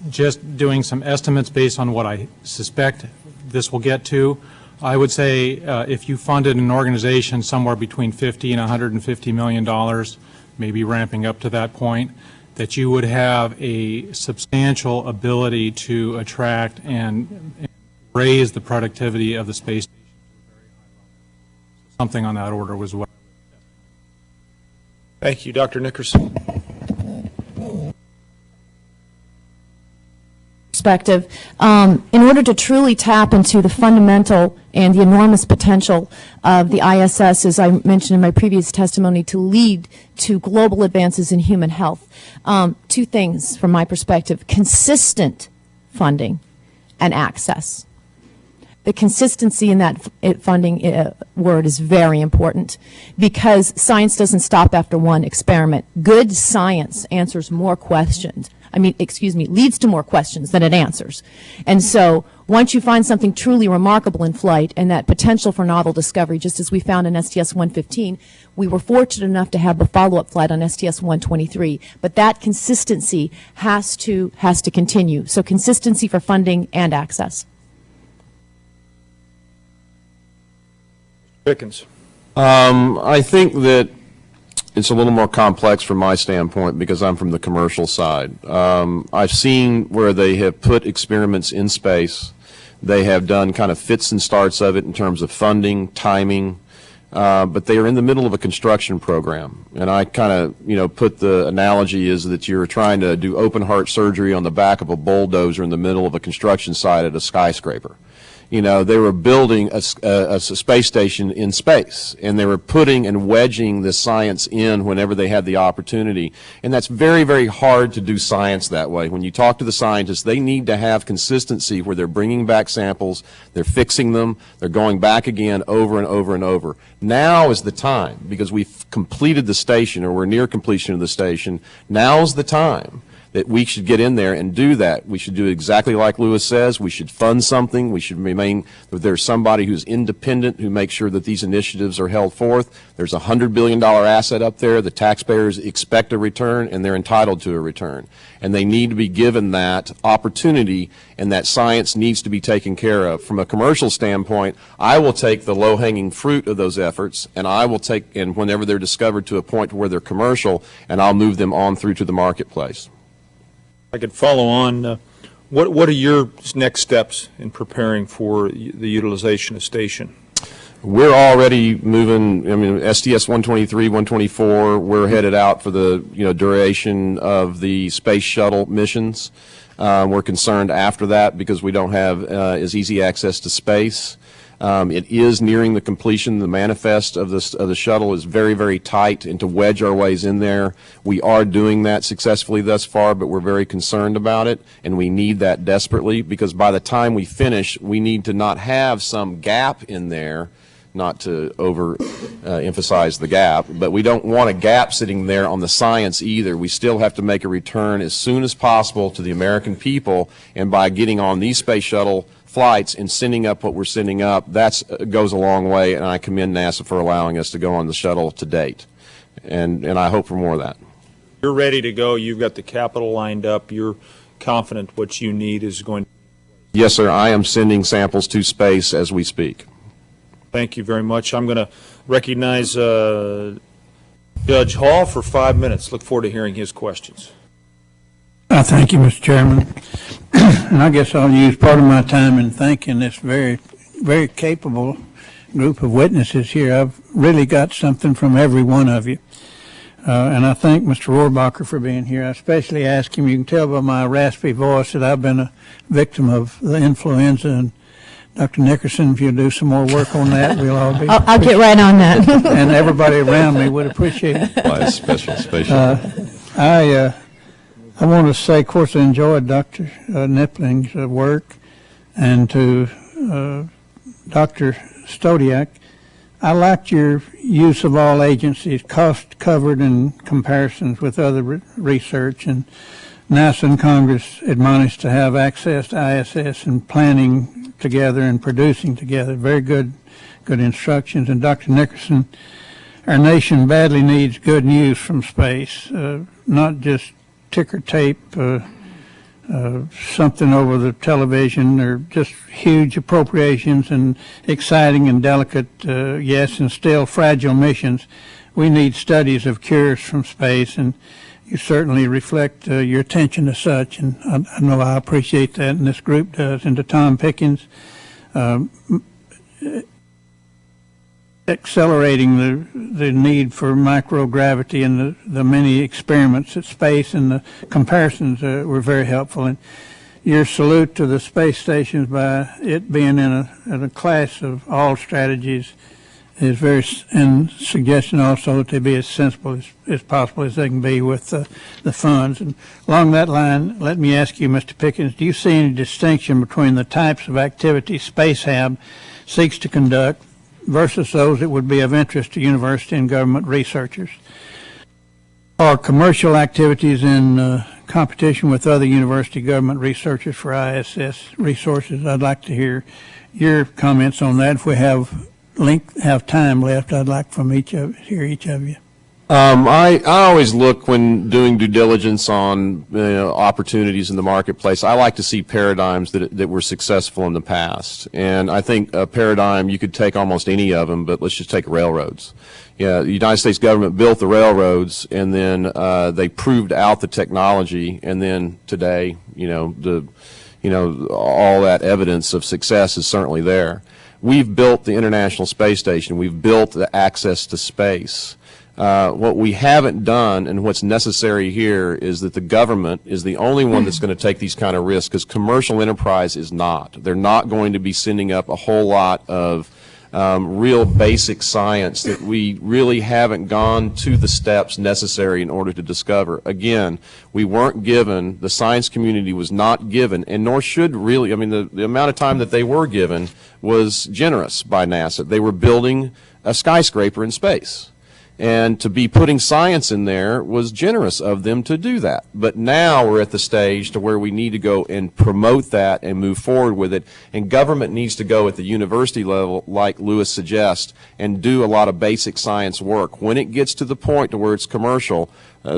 just doing some estimates based on what I suspect this will get to, I would say if you funded an organization somewhere between $50 and $150 million, maybe ramping up to that point, that you would have a substantial ability to attract and raise the productivity of the space station to a very high level. Something on that order was what. Thank you, Dr. Nickerson. Perspective, in order to truly tap into the fundamental and the enormous potential of the ISS, as I mentioned in my previous testimony, to lead to global advances in human health, two things from my perspective: consistent funding and access. The consistency in that funding word is very important, because science doesn't stop after one experiment. Good science answers more questions. Leads to more questions than it answers. And so once you find something truly remarkable in flight and that potential for novel discovery, just as we found in STS-115, we were fortunate enough to have a follow-up flight on STS-123. But that consistency has to continue. So consistency for funding and access. Pickens. I think that it's a little more complex from my standpoint because I'm from the commercial side. I've seen where they have put experiments in space. They have done kind of fits and starts of it in terms of funding, timing, but they are in the middle of a construction program. And I kind of, put the analogy is that you're trying to do open heart surgery on the back of a bulldozer in the middle of a construction site at a skyscraper. They were building a space station in space, and they were putting and wedging the science in whenever they had the opportunity. And that's very, very hard to do science that way. When you talk to the scientists, they need to have consistency where they're bringing back samples, they're fixing them, they're going back again over and over and over. Now is the time, because we've completed the station, or we're near completion of the station. Now's the time that we should get in there and do that. We should do exactly like Lewis says. We should fund something. We should remain, if there's somebody who's independent who makes sure that these initiatives are held forth. There's a $100 billion asset up there. The taxpayers expect a return, and they're entitled to a return. And they need to be given that opportunity, and that science needs to be taken care of. From a commercial standpoint, I will take the low-hanging fruit of those efforts, and I will take, and whenever they're discovered to a point where they're commercial, and I'll move them on through to the marketplace. I could follow on. What are your next steps in preparing for the utilization of station? We're already moving. STS 123, 124. We're headed out for the duration of the space shuttle missions. We're concerned after that because we don't have as easy access to space. It is nearing the completion. The manifest of the shuttle is very, very tight, and to wedge our ways in there, we are doing that successfully thus far, but we're very concerned about it, and we need that desperately, because by the time we finish, we need to not have some gap in there, not to emphasize the gap, but we don't want a gap sitting there on the science either. We still have to make a return as soon as possible to the American people, and by getting on these space shuttle flights and sending up what we're sending up, that goes a long way, and I commend NASA for allowing us to go on the shuttle to date, and I hope for more of that. You're ready to go. You've got the capital lined up. You're confident what you need is going to... Yes, sir. I am sending samples to space as we speak. Thank you very much. I'm going to recognize Judge Hall for 5 minutes. Look forward to hearing his questions. Thank you, Mr. Chairman. And I guess I'll use part of my time in thanking this very, very capable group of witnesses here. I've really got something from every one of you. And I thank Mr. Rohrbacher for being here. I especially ask him, you can tell by my raspy voice that I've been a victim of the influenza. And Dr. Nickerson, if you'll do some more work on that, we'll all be... I'll get right on that. And everybody around me would appreciate it. By a special. I want to say, of course, I enjoyed Dr. Knipling's work, and to Dr. Stodieck, I liked your use of all agencies, cost covered in comparisons with other research, and NASA and Congress admonished to have access to ISS and planning together and producing together. Very good good instructions. And Dr. Nickerson, our nation badly needs good news from space, not just ticker tape, something over the television, or just huge appropriations and exciting and delicate, yes, and still fragile missions. We need studies of cures from space, and you certainly reflect your attention to such, and I know I appreciate that, and this group does. And to Tom Pickens, accelerating the need for microgravity and the many experiments at space and the comparisons were very helpful. And your salute to the space stations by it being in a class of all strategies is very, and suggestion also that they be as sensible as possible as they can be with the funds. And along that line, let me ask you, Mr. Pickens, do you see any distinction between the types of activities Spacehab seeks to conduct versus those that would be of interest to university and government researchers? Or commercial activities in competition with other university government researchers for ISS resources? I'd like to hear your comments on that. If we have time left, I'd like from hear each of you. I always look, when doing due diligence on opportunities in the marketplace, I like to see paradigms that were successful in the past. And I think a paradigm, you could take almost any of them, but let's just take railroads. Yeah, the United States government built the railroads, and then they proved out the technology, and then today, all that evidence of success is certainly there. We've built the International Space Station. We've built the access to space. What we haven't done, and what's necessary here, is that the government is the only one that's going to take these kind of risks, because commercial enterprise is not. They're not going to be sending up a whole lot of real basic science that we really haven't gone to the steps necessary in order to discover. Again, we weren't given, the science community was not given, and nor should really, the amount of time that they were given was generous by NASA. They were building a skyscraper in space. And to be putting science in there was generous of them to do that. But now we're at the stage to where we need to go and promote that and move forward with it. And government needs to go at the university level, like Lewis suggests, and do a lot of basic science work. When it gets to the point to where it's commercial,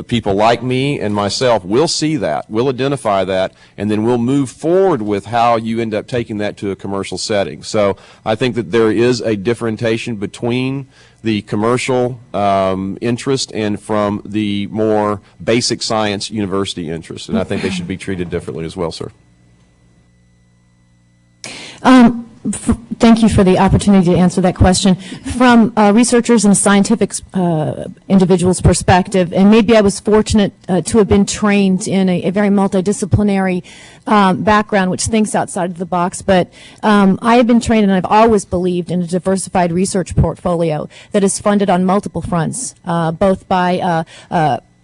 people like me and myself will see that, will identify that, and then we'll move forward with how you end up taking that to a commercial setting. So I think that there is a differentiation between the commercial interest and from the more basic science university interest, and I think they should be treated differently as well, sir. Thank you for the opportunity to answer that question. From researchers and scientific individuals' perspective, and maybe I was fortunate to have been trained in a very multidisciplinary background which thinks outside of the box, but I have been trained, and I've always believed in a diversified research portfolio that is funded on multiple fronts, both by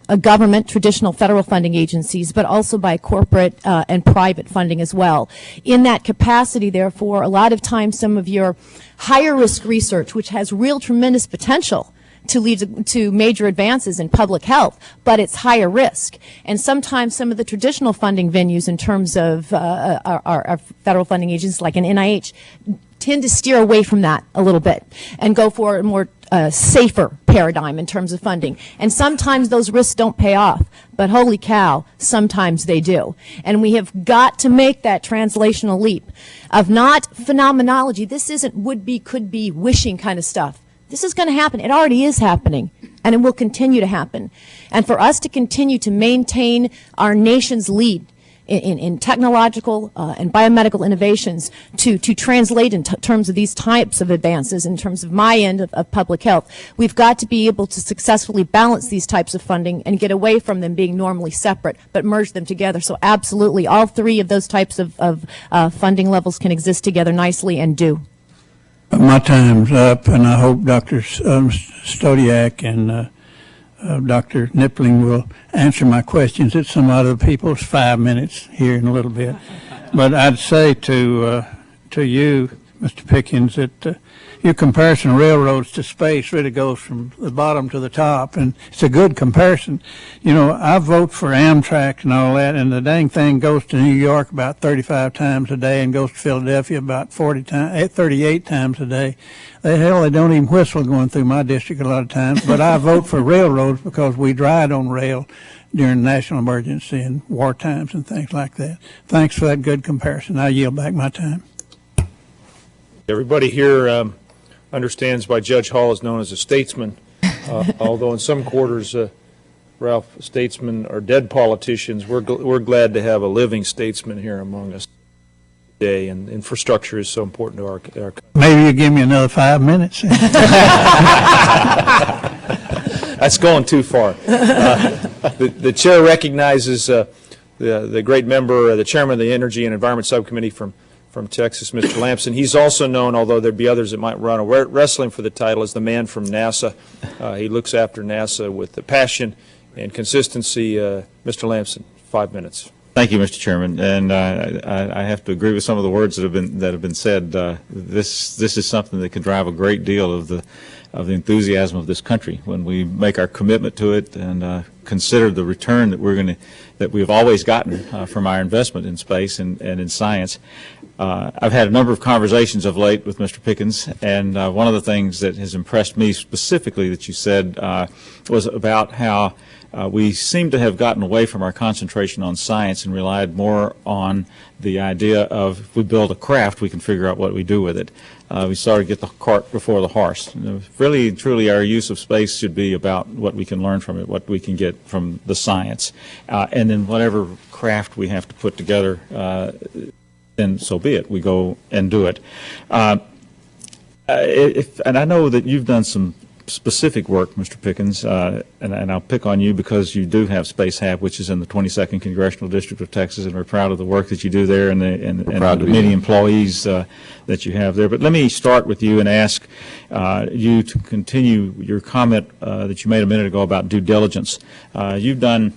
a government, traditional federal funding agencies, but also by corporate and private funding as well. In that capacity, therefore, a lot of times some of your higher risk research, which has real tremendous potential to lead to major advances in public health, but it's higher risk. And sometimes some of the traditional funding venues in terms of our federal funding agencies like an NIH tend to steer away from that a little bit and go for a more safer paradigm in terms of funding. And sometimes those risks don't pay off, but holy cow, sometimes they do. And we have got to make that translational leap of not phenomenology. This isn't would be, could be, wishing kind of stuff. This is going to happen. It already is happening, and it will continue to happen. And for us to continue to maintain our nation's lead in technological and biomedical innovations to translate in terms of these types of advances in terms of my end of public health, we've got to be able to successfully balance these types of funding and get away from them being normally separate, but merge them together. So absolutely, all three of those types of funding levels can exist together nicely and do. My time's up, and I hope Dr. Stodieck and Dr. Knipling will answer my questions at some other people's 5 minutes here in a little bit. But I'd say to you, Mr. Pickens, that your comparison of railroads to space really goes from the bottom to the top, and it's a good comparison. You know, I vote for Amtrak and all that, and the dang thing goes to New York about 35 times a day and goes to Philadelphia about 38 times a day. They don't even whistle going through my district a lot of times, but I vote for railroads because we ride on rail during national emergency and war times and things like that. Thanks for that good comparison. I yield back my time. Everybody here understands why Judge Hall is known as a statesman, although in some quarters, Ralph, statesmen are dead politicians. We're glad to have a living statesman here among us today, and infrastructure is so important to our country. Maybe you give me another 5 minutes. That's going too far. The chair recognizes the great member, the chairman of the Energy and Environment Subcommittee from Texas, Mr. Lamson. He's also known, although there'd be others that might run wrestling for the title, as the man from NASA. He looks after NASA with the passion and consistency. Mr. Lamson, 5 minutes. Thank you, Mr. Chairman, and I have to agree with some of the words that have been said. This is something that can drive a great deal of the enthusiasm of this country when we make our commitment to it and consider the return that we've always gotten from our investment in space and in science. I've had a number of conversations of late with Mr. Pickens, and one of the things that has impressed me specifically that you said was about how we seem to have gotten away from our concentration on science and relied more on the idea of if we build a craft, we can figure out what we do with it. We sort of get the cart before the horse. Really, truly, our use of space should be about what we can learn from it, what we can get from the science, and then whatever craft we have to put together, then so be it. We go and do it. And I know that you've done some specific work, Mr. Pickens, and I'll pick on you because you do have Spacehab, which is in the 22nd Congressional District of Texas, and we're proud of the work that you do there and the many employees that you have there. But let me start with you and ask you to continue your comment that you made a minute ago about due diligence. You've done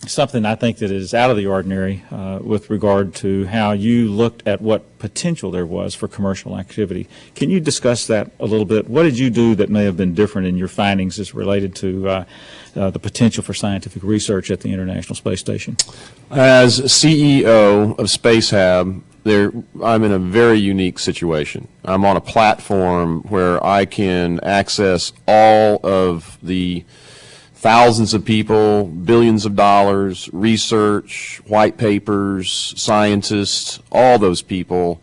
something I think that is out of the ordinary with regard to how you looked at what potential there was for commercial activity. Can you discuss that a little bit? What did you do that may have been different in your findings as related to the potential for scientific research at the International Space Station? As CEO of Spacehab, I'm in a very unique situation. I'm on a platform where I can access all of the thousands of people, billions of dollars, research, white papers, scientists, all those people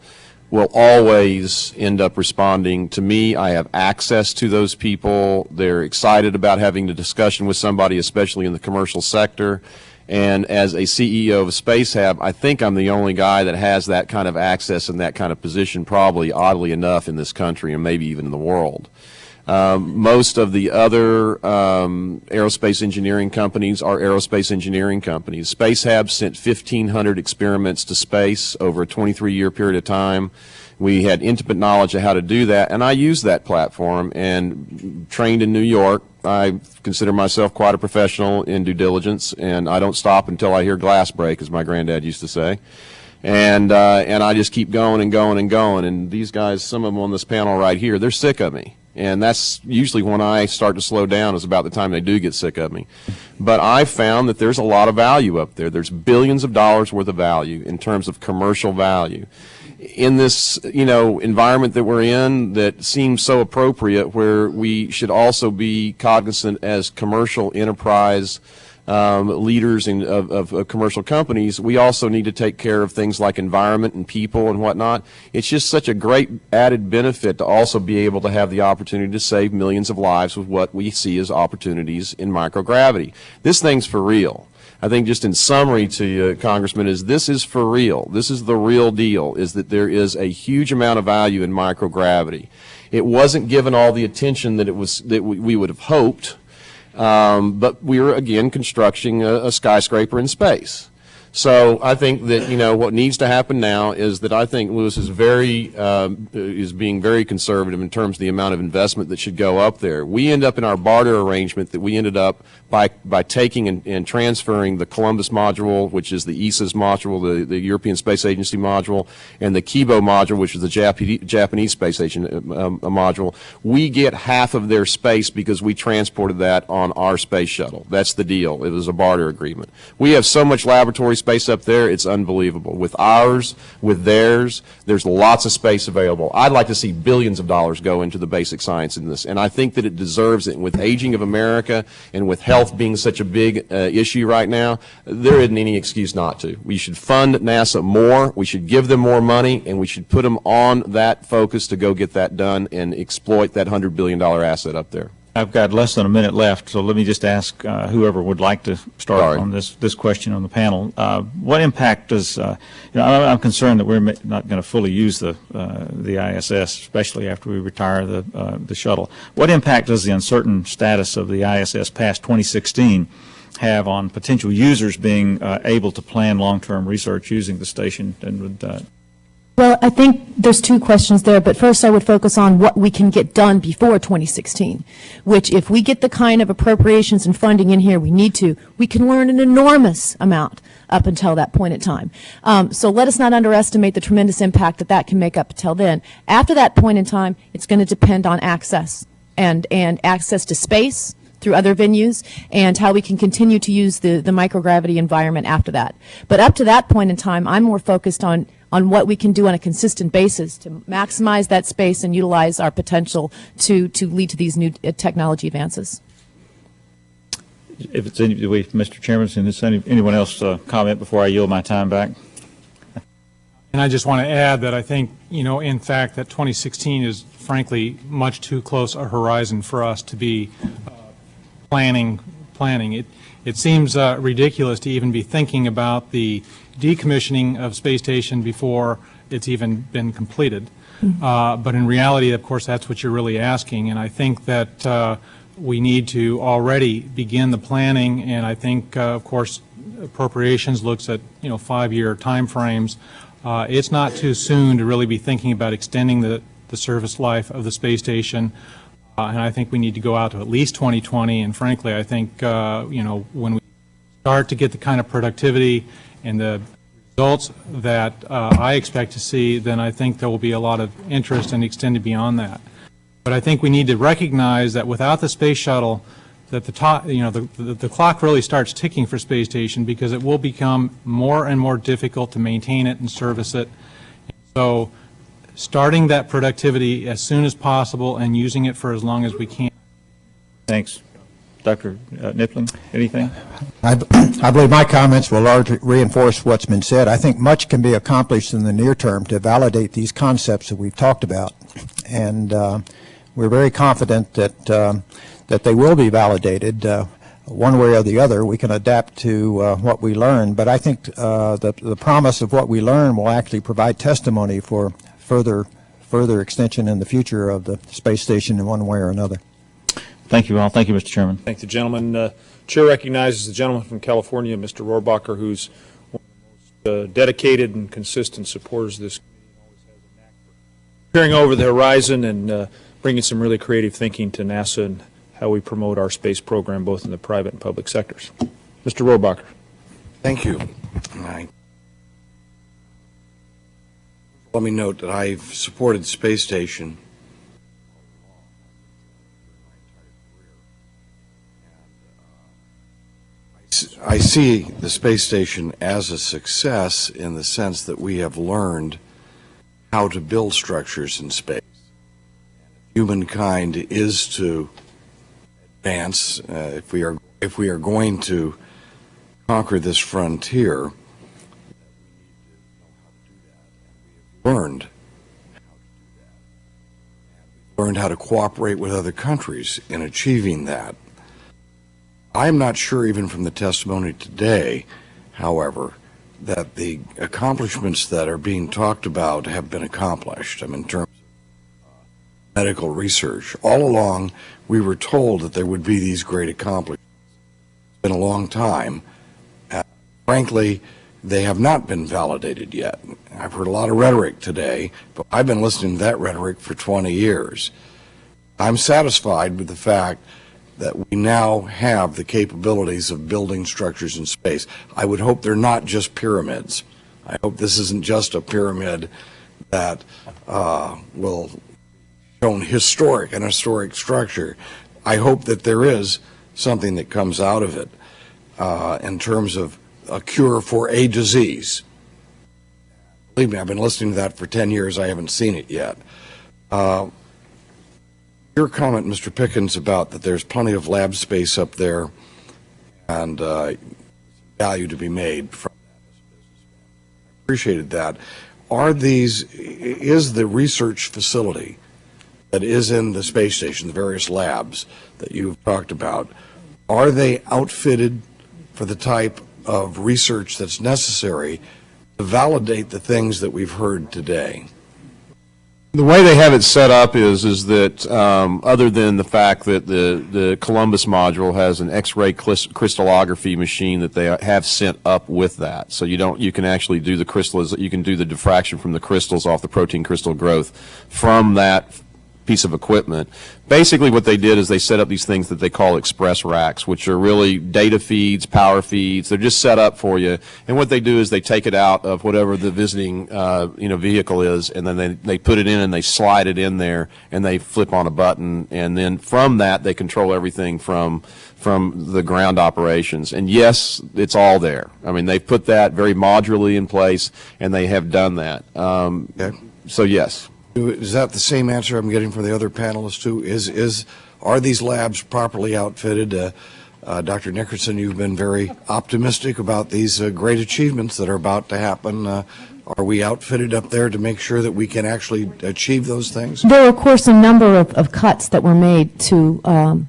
will always end up responding to me. I have access to those people. They're excited about having a discussion with somebody, especially in the commercial sector. And as a CEO of Spacehab, I think I'm the only guy that has that kind of access and that kind of position, probably, oddly enough, in this country and maybe even in the world. Most of the other aerospace engineering companies are aerospace engineering companies. Spacehab sent 1,500 experiments to space over a 23-year period of time. We had intimate knowledge of how to do that, and I used that platform and trained in New York. I consider myself quite a professional in due diligence, and I don't stop until I hear glass break, as my granddad used to say. And I just keep going and going and going. And these guys, some of them on this panel right here, they're sick of me. And that's usually when I start to slow down, is about the time they do get sick of me. But I found that there's a lot of value up there. There's billions of dollars worth of value in terms of commercial value. In this, environment that we're in that seems so appropriate, where we should also be cognizant as commercial enterprise leaders of commercial companies, we also need to take care of things like environment and people and whatnot. It's just such a great added benefit to also be able to have the opportunity to save millions of lives with what we see as opportunities in microgravity. This thing's for real. I think just in summary to you, Congressman, this is for real. This is the real deal, is that there is a huge amount of value in microgravity. It wasn't given all the attention that we would have hoped. But we were, again, constructing a skyscraper in space. So I think that, what needs to happen now is that I think Lewis is being very conservative in terms of the amount of investment that should go up there. We end up in our barter arrangement that we ended up by taking and transferring the Columbus module, which is the ESA's module, the European Space Agency module, and the Kibo module, which is the Japanese Space Agency module. We get half of their space because we transported that on our space shuttle. That's the deal. It was a barter agreement. We have so much laboratory space up there, it's unbelievable. With ours, with theirs, there's lots of space available. I'd like to see billions of dollars go into the basic science in this, and I think that it deserves it. And with aging of America and with health being such a big issue right now, there isn't any excuse not to. We should fund NASA more, we should give them more money, and we should put them on that focus to go get that done and exploit that $100 billion asset up there. I've got less than a minute left, so let me just ask whoever would like to start on this question on the panel. What impact does, I'm concerned that we're not going to fully use the ISS, especially after we retire the shuttle. What impact does the uncertain status of the ISS past 2016 have on potential users being able to plan long-term research using the station? And Well, I think there's two questions there, but first I would focus on what we can get done before 2016, which if we get the kind of appropriations and funding in here we need to, we can learn an enormous amount up until that point in time. So let us not underestimate the tremendous impact that can make up until then. After that point in time, it's going to depend on access and access to space through other venues and how we can continue to use the microgravity environment after that. But up to that point in time, I'm more focused on what we can do on a consistent basis to maximize that space and utilize our potential to lead to these new technology advances. if it's Mr. Chairman, does anyone else comment before I yield my time back? And I just want to add that I think, in fact, that 2016 is frankly much too close a horizon for us to be planning. It seems ridiculous to even be thinking about the decommissioning of space station before it's even been completed. But in reality, of course, that's what you're really asking. And I think that we need to already begin the planning. And I think, of course, appropriations looks at 5-year time frames. It's not too soon to really be thinking about extending the service life of the space station. And I think we need to go out to at least 2020. And frankly, I think when we start to get the kind of productivity and the results that I expect to see, then I think there will be a lot of interest in extending beyond that. But I think we need to recognize that without the space shuttle, that the clock really starts ticking for space station, because it will become more and more difficult to maintain it and service it. So starting that productivity as soon as possible and using it for as long as we can. Thanks. Dr. Knipling, anything? I believe my comments will largely reinforce what's been said. I think much can be accomplished in the near term to validate these concepts that we've talked about. And we're very confident that they will be validated one way or the other. We can adapt to what we learn, but I think the promise of what we learn will actually provide testimony for further extension in the future of the space station in one way or another. Thank you all. Thank you, Mr. Chairman. Thank the gentleman. Chair recognizes the gentleman from California, Mr. Rohrbacher, who's one of the most dedicated and consistent supporters of this committee. Peering over the horizon and bringing some really creative thinking to NASA and how we promote our space program both in the private and public sectors. Mr. Rohrbacher. Thank you. Let me note that I've supported the space station I see the space station as a success in the sense that we have learned how to build structures in space. Humankind is to advance, if we are going to conquer this frontier, learned how to cooperate with other countries in achieving that. I'm not sure, even from the testimony today, however, that the accomplishments that are being talked about have been accomplished. I mean, in terms of medical research, all along we were told that there would be these great accomplishments. It's been a long time. Frankly, they have not been validated yet. I've heard a lot of rhetoric today, but I've been listening to that rhetoric for 20 years. I'm satisfied with the fact that we now have the capabilities of building structures in space. I would hope they're not just pyramids. I hope this isn't just a pyramid that will show an historic structure. I hope that there is something that comes out of it in terms of a cure for a disease. Believe me, I've been listening to that for 10 years. I haven't seen it yet. Your comment, Mr. Pickens, about that there's plenty of lab space up there and value to be made from that. Appreciated that. Is the research facility that is in the space station, the various labs that you've talked about, are they outfitted for the type of research that's necessary to validate the things that we've heard today? The way they have it set up is that other than the fact that the Columbus module has an X-ray crystallography machine that they have sent up with that, so you can actually do you can do the diffraction from the crystals off the protein crystal growth from that piece of equipment. Basically what they did is they set up these things that they call express racks, which are really data feeds, power feeds. They're just set up for you. And what they do is they take it out of whatever the visiting vehicle is, and then they put it in and they slide it in there and they flip on a button, and then from that they control everything from the ground operations. And yes, it's all there. I mean, they've put that very modularly in place, and they have done that. Okay. So yes. Is that the same answer I'm getting from the other panelists too? Are these labs properly outfitted? Dr. Nickerson, you've been very optimistic about these great achievements that are about to happen. Are we outfitted up there to make sure that we can actually achieve those things? There are, of course, a number of cuts that were made to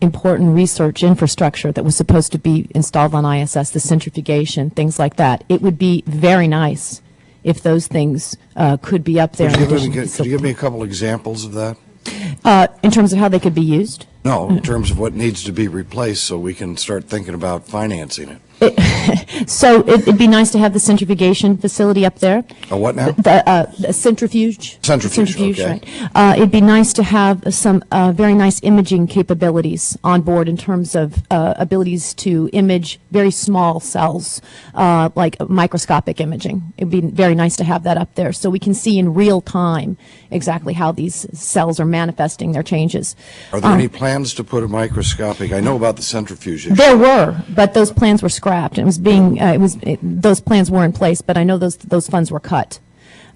important research infrastructure that was supposed to be installed on ISS, the centrifugation, things like that. It would be very nice if those things could be up there. Could you give me a couple examples of that? In terms of how they could be used? No, in terms of what needs to be replaced so we can start thinking about financing it. So it'd be nice to have the centrifugation facility up there. A what now? The centrifuge. Centrifuge, okay. Right. It'd be nice to have some very nice imaging capabilities on board in terms of abilities to image very small cells, like microscopic imaging. It'd be very nice to have that up there so we can see in real time exactly how these cells are manifesting their changes. Are there any plans to put a microscopic? I know about the centrifuge issue. There were, but those plans were scrapped. It was those plans were in place, but I know those funds were cut.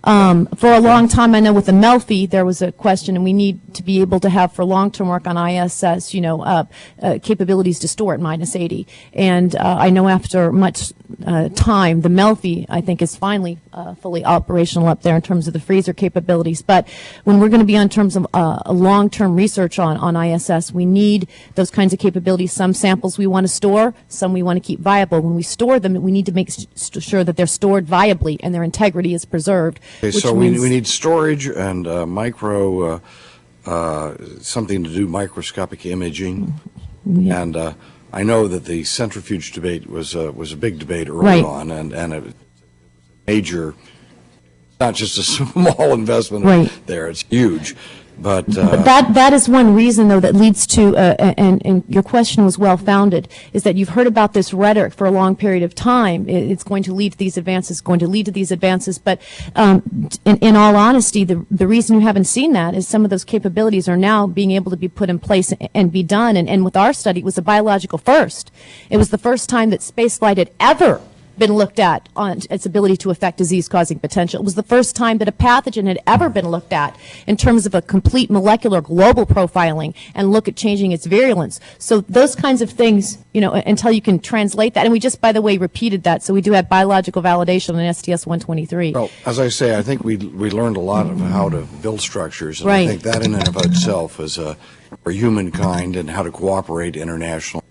For a long time, I know with the Melfi, there was a question, and we need to be able to have for long-term work on ISS, capabilities to store at -80. And I know after much time, the Melfi, I think, is finally fully operational up there in terms of the freezer capabilities. But when we're going to be on terms of a long-term research on ISS, we need those kinds of capabilities. Some samples we want to store, some we want to keep viable. When we store them, we need to make sure that they're stored viably and their integrity is preserved. Okay, so we need storage and something to do microscopic imaging. Yeah. And I know that the centrifuge debate was a big debate early on, and a major, not just a small investment there, it's huge. But that is one reason, though, that leads to, and your question was well-founded, is that you've heard about this rhetoric for a long period of time. It's going to lead to these advances, but in all honesty, the reason you haven't seen that is some of those capabilities are now being able to be put in place and be done. And with our study, it was a biological first. It was the first time that spaceflight had ever been looked at on its ability to affect disease-causing potential. It was the first time that a pathogen had ever been looked at in terms of a complete molecular global profiling and look at changing its virulence. So those kinds of things, until you can translate that, and we just, by the way, repeated that, so we do have biological validation on STS-123. Well, as I say, I think we learned a lot of how to build structures, and Right. I think that in and of itself is for humankind and how to cooperate internationally.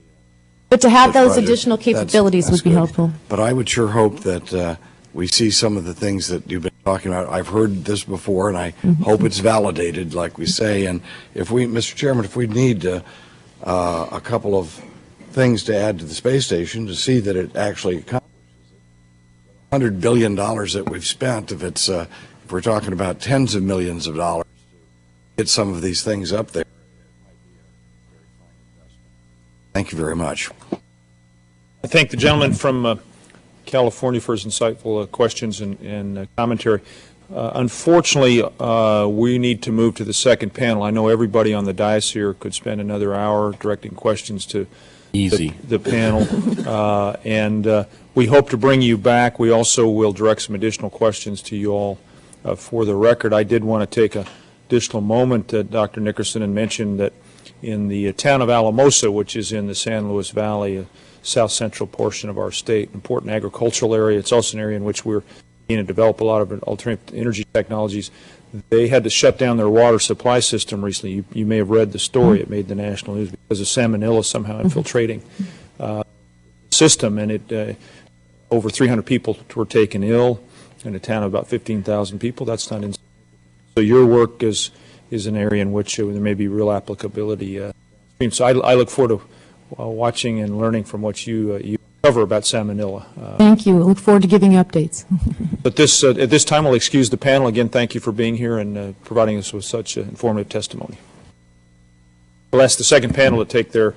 But to have those Project. additional capabilities That's would be good. helpful. But I would sure hope that we see some of the things that you've been talking about. I've heard this before, and I hope it's validated, like we say. And if we, Mr. Chairman, if we need a couple of things to add to the space station to see that it actually accomplishes it, $100 billion that we've spent, if we're talking about tens of millions of dollars to get some of these things up there. Thank you very much. I thank the gentleman from California for his insightful questions and commentary. Unfortunately, we need to move to the second panel. I know everybody on the dais here could spend another hour directing questions to the panel, and we hope to bring you back. We also will direct some additional questions to you all for the record. I did want to take an additional moment, Dr. Nickerson, and mention that in the town of Alamosa, which is in the San Luis Valley, south central portion of our state, important agricultural area. It's also an area in which we're beginning to develop a lot of alternative energy technologies. They had to shut down their water supply system recently. You may have read the story. It made the national news because of salmonella somehow infiltrating the system, and over 300 people were taken ill in a town of about 15,000 people. That's not insignificant. So your work is an area in which there may be real applicability. So I look forward to watching and learning from what you cover about salmonella. Thank you. I look forward to giving you updates. But at this time, I'll excuse the panel. Again, thank you for being here and providing us with such informative testimony. I'll ask the second panel to take their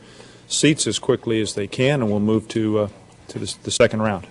seats as quickly as they can, and we'll move to the second round.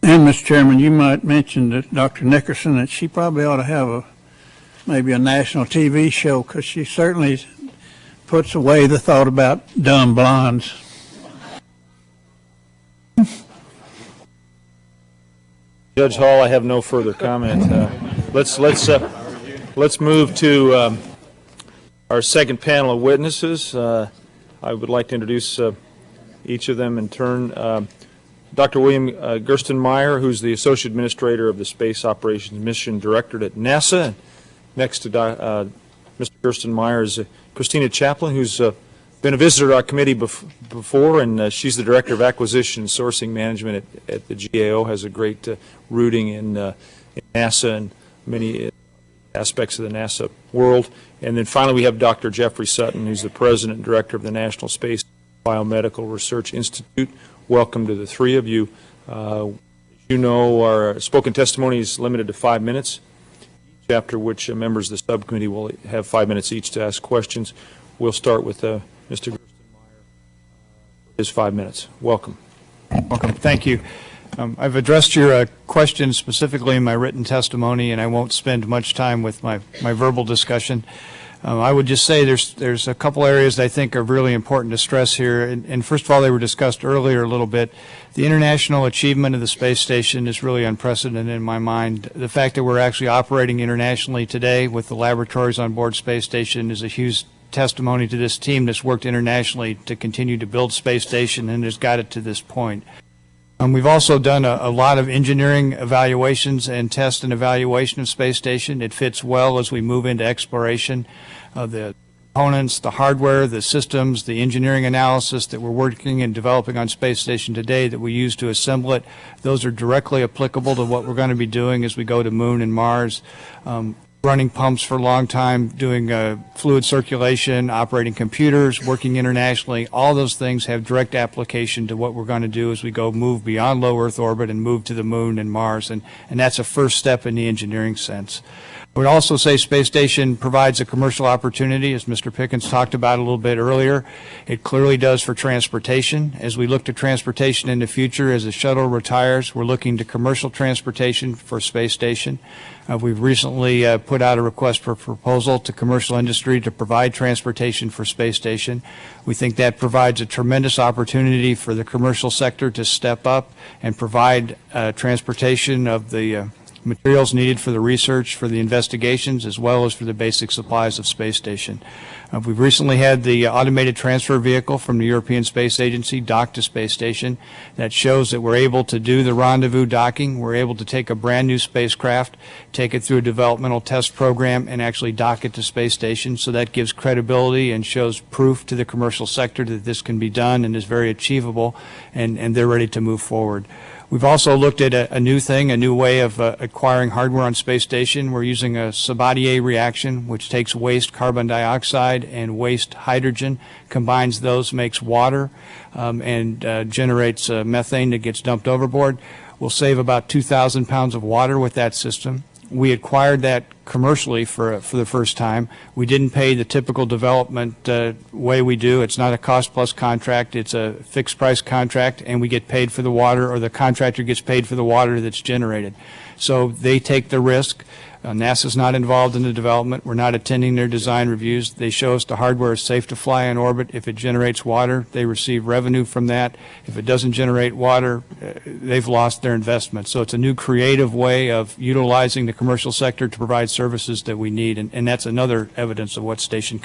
And, Mr. Chairman, you might mention that Dr. Nickerson, that she probably ought to have maybe a national TV show, because she certainly puts away the thought about dumb blondes. Judge Hall, I have no further comment. Let's move to our second panel of witnesses. I would like to introduce each of them in turn. Dr. William Gerstenmaier, who's the Associate Administrator of the Space Operations Mission Directorate at NASA. Next to Mr. Gerstenmaier is Cristina Chaplain, who's been a visitor to our committee before, and she's the Director of Acquisition and Sourcing Management at the GAO, has a great rooting in NASA and many aspects of the NASA world. And then finally we have Dr. Jeffrey Sutton, who's the President and Director of the National Space Biomedical Research Institute. Welcome to the three of you. You know, our spoken testimony is limited to 5 minutes, after which members of the subcommittee will have 5 minutes each to ask questions. We'll start with Mr. Gerstenmaier. His 5 minutes. Welcome. Welcome. Thank you. I've addressed your questions specifically in my written testimony, and I won't spend much time with my verbal discussion. I would just say there's a couple areas that I think are really important to stress here. And first of all, they were discussed earlier a little bit. The international achievement of the space station is really unprecedented in my mind. The fact that we're actually operating internationally today with the laboratories on board Space Station is a huge testimony to this team that's worked internationally to continue to build Space Station and has got it to this point. We've also done a lot of engineering evaluations and test and evaluation of Space Station. It fits well as we move into exploration. The components, the hardware, the systems, the engineering analysis that we're working and developing on Space Station today that we use to assemble it, those are directly applicable to what we're going to be doing as we go to Moon and Mars. running pumps for a long time, doing fluid circulation, operating computers, working internationally. All those things have direct application to what we're going to do as we move beyond low Earth orbit and move to the moon and Mars, and that's a first step in the engineering sense. I would also say space station provides a commercial opportunity, as Mr. Pickens talked about a little bit earlier. It clearly does for transportation. As we look to transportation in the future, as the shuttle retires, we're looking to commercial transportation for space station. We've recently put out a request for proposal to commercial industry to provide transportation for space station. We think that provides a tremendous opportunity for the commercial sector to step up and provide transportation of the materials needed for the research, for the investigations, as well as for the basic supplies of space station. We've recently had the automated transfer vehicle from the European Space Agency docked to space station. That shows that we're able to do the rendezvous docking. We're able to take a brand new spacecraft, take it through a developmental test program, and actually dock it to space station. So that gives credibility and shows proof to the commercial sector that this can be done and is very achievable, and they're ready to move forward. We've also looked at a new thing, a new way of acquiring hardware on space station. We're using a Sabatier reaction, which takes waste carbon dioxide and waste hydrogen, combines those, makes water, and generates methane that gets dumped overboard. We'll save about 2,000 pounds of water with that system. We acquired that commercially for the first time. We didn't pay the typical development way we do. It's not a cost-plus contract. It's a fixed-price contract, and we get paid for the water, or the contractor gets paid for the water that's generated. So they take the risk. NASA's not involved in the development. We're not attending their design reviews. They show us the hardware is safe to fly in orbit. If it generates water, they receive revenue from that. If it doesn't generate water, they've lost their investment. So it's a new creative way of utilizing the commercial sector to provide services that we need, and that's another evidence of what station.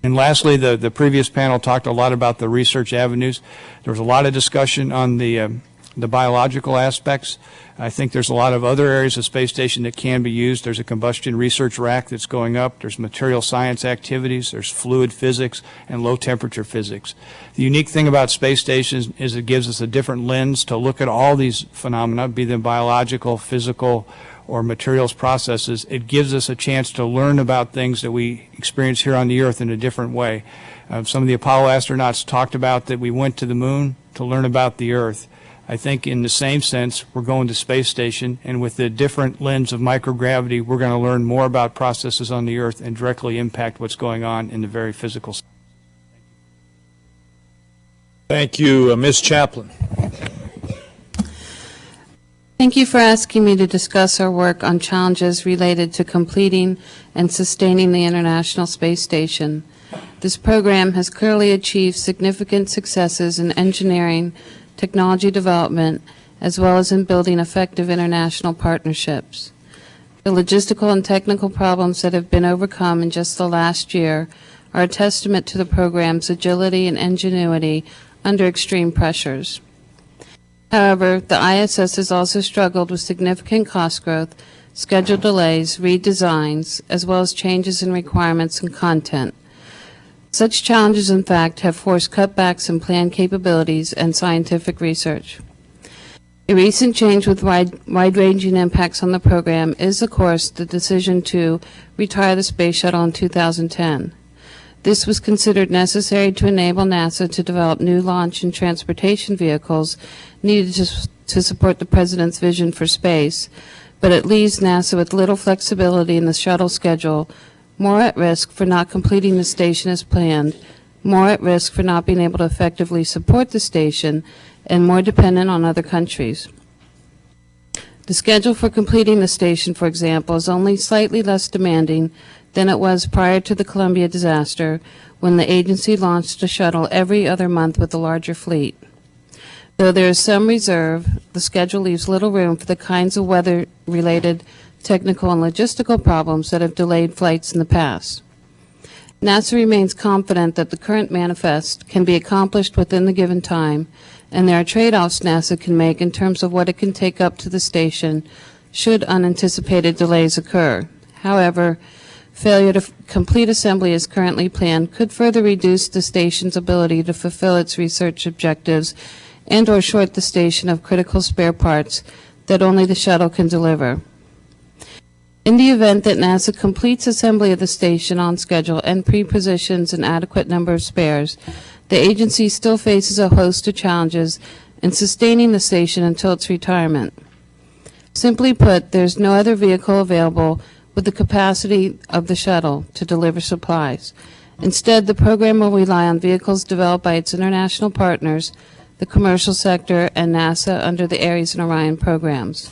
And lastly, the previous panel talked a lot about the research avenues. There was a lot of discussion on the biological aspects. I think there's a lot of other areas of space station that can be used. There's a combustion research rack that's going up. There's material science activities. There's fluid physics and low temperature physics. The unique thing about space stations is it gives us a different lens to look at all these phenomena, be them biological, physical, or materials processes. It gives us a chance to learn about things that we experience here on the Earth in a different way. Some of the Apollo astronauts talked about that we went to the moon to learn about the Earth. I think in the same sense, we're going to space station, and with the different lens of microgravity, we're going to learn more about processes on the Earth and directly impact what's going on in the very physical. Thank you, Ms. Chaplain. Thank you for asking me to discuss our work on challenges related to completing and sustaining the International Space Station. This program has clearly achieved significant successes in engineering, technology development, as well as in building effective international partnerships. The logistical and technical problems that have been overcome in just the last year are a testament to the program's agility and ingenuity under extreme pressures. However, the ISS has also struggled with significant cost growth, schedule delays, redesigns, as well as changes in requirements and content. Such challenges, in fact, have forced cutbacks in planned capabilities and scientific research. A recent change with wide-ranging impacts on the program is, of course, the decision to retire the Space Shuttle in 2010. This was considered necessary to enable NASA to develop new launch and transportation vehicles needed to support the President's vision for space, but it leaves NASA with little flexibility in the shuttle schedule, more at risk for not completing the station as planned, more at risk for not being able to effectively support the station, and more dependent on other countries. The schedule for completing the station, for example, is only slightly less demanding than it was prior to the Columbia disaster, when the agency launched a shuttle every other month with a larger fleet. Though there is some reserve, the schedule leaves little room for the kinds of weather-related technical and logistical problems that have delayed flights in the past. NASA remains confident that the current manifest can be accomplished within the given time, and there are trade-offs NASA can make in terms of what it can take up to the station should unanticipated delays occur. However, failure to complete assembly as currently planned could further reduce the station's ability to fulfill its research objectives and/or short the station of critical spare parts that only the shuttle can deliver. In the event that NASA completes assembly of the station on schedule and pre-positions an adequate number of spares, the agency still faces a host of challenges in sustaining the station until its retirement. Simply put, there's no other vehicle available with the capacity of the shuttle to deliver supplies. Instead, the program will rely on vehicles developed by its international partners, the commercial sector, and NASA under the Ares and Orion programs.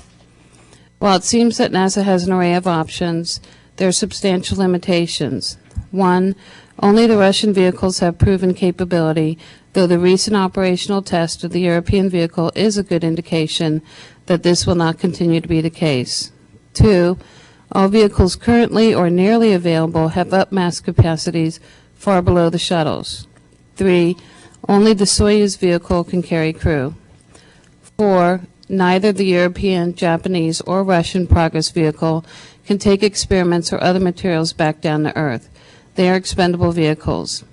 While it seems that NASA has an array of options, there are substantial limitations. One, only the Russian vehicles have proven capability, though the recent operational test of the European vehicle is a good indication that this will not continue to be the case. Two, all vehicles currently or nearly available have up-mass capacities far below the shuttles. 3, only the Soyuz vehicle can carry crew. 4, neither the European, Japanese, or Russian Progress vehicle can take experiments or other materials back down to Earth. They are expendable vehicles.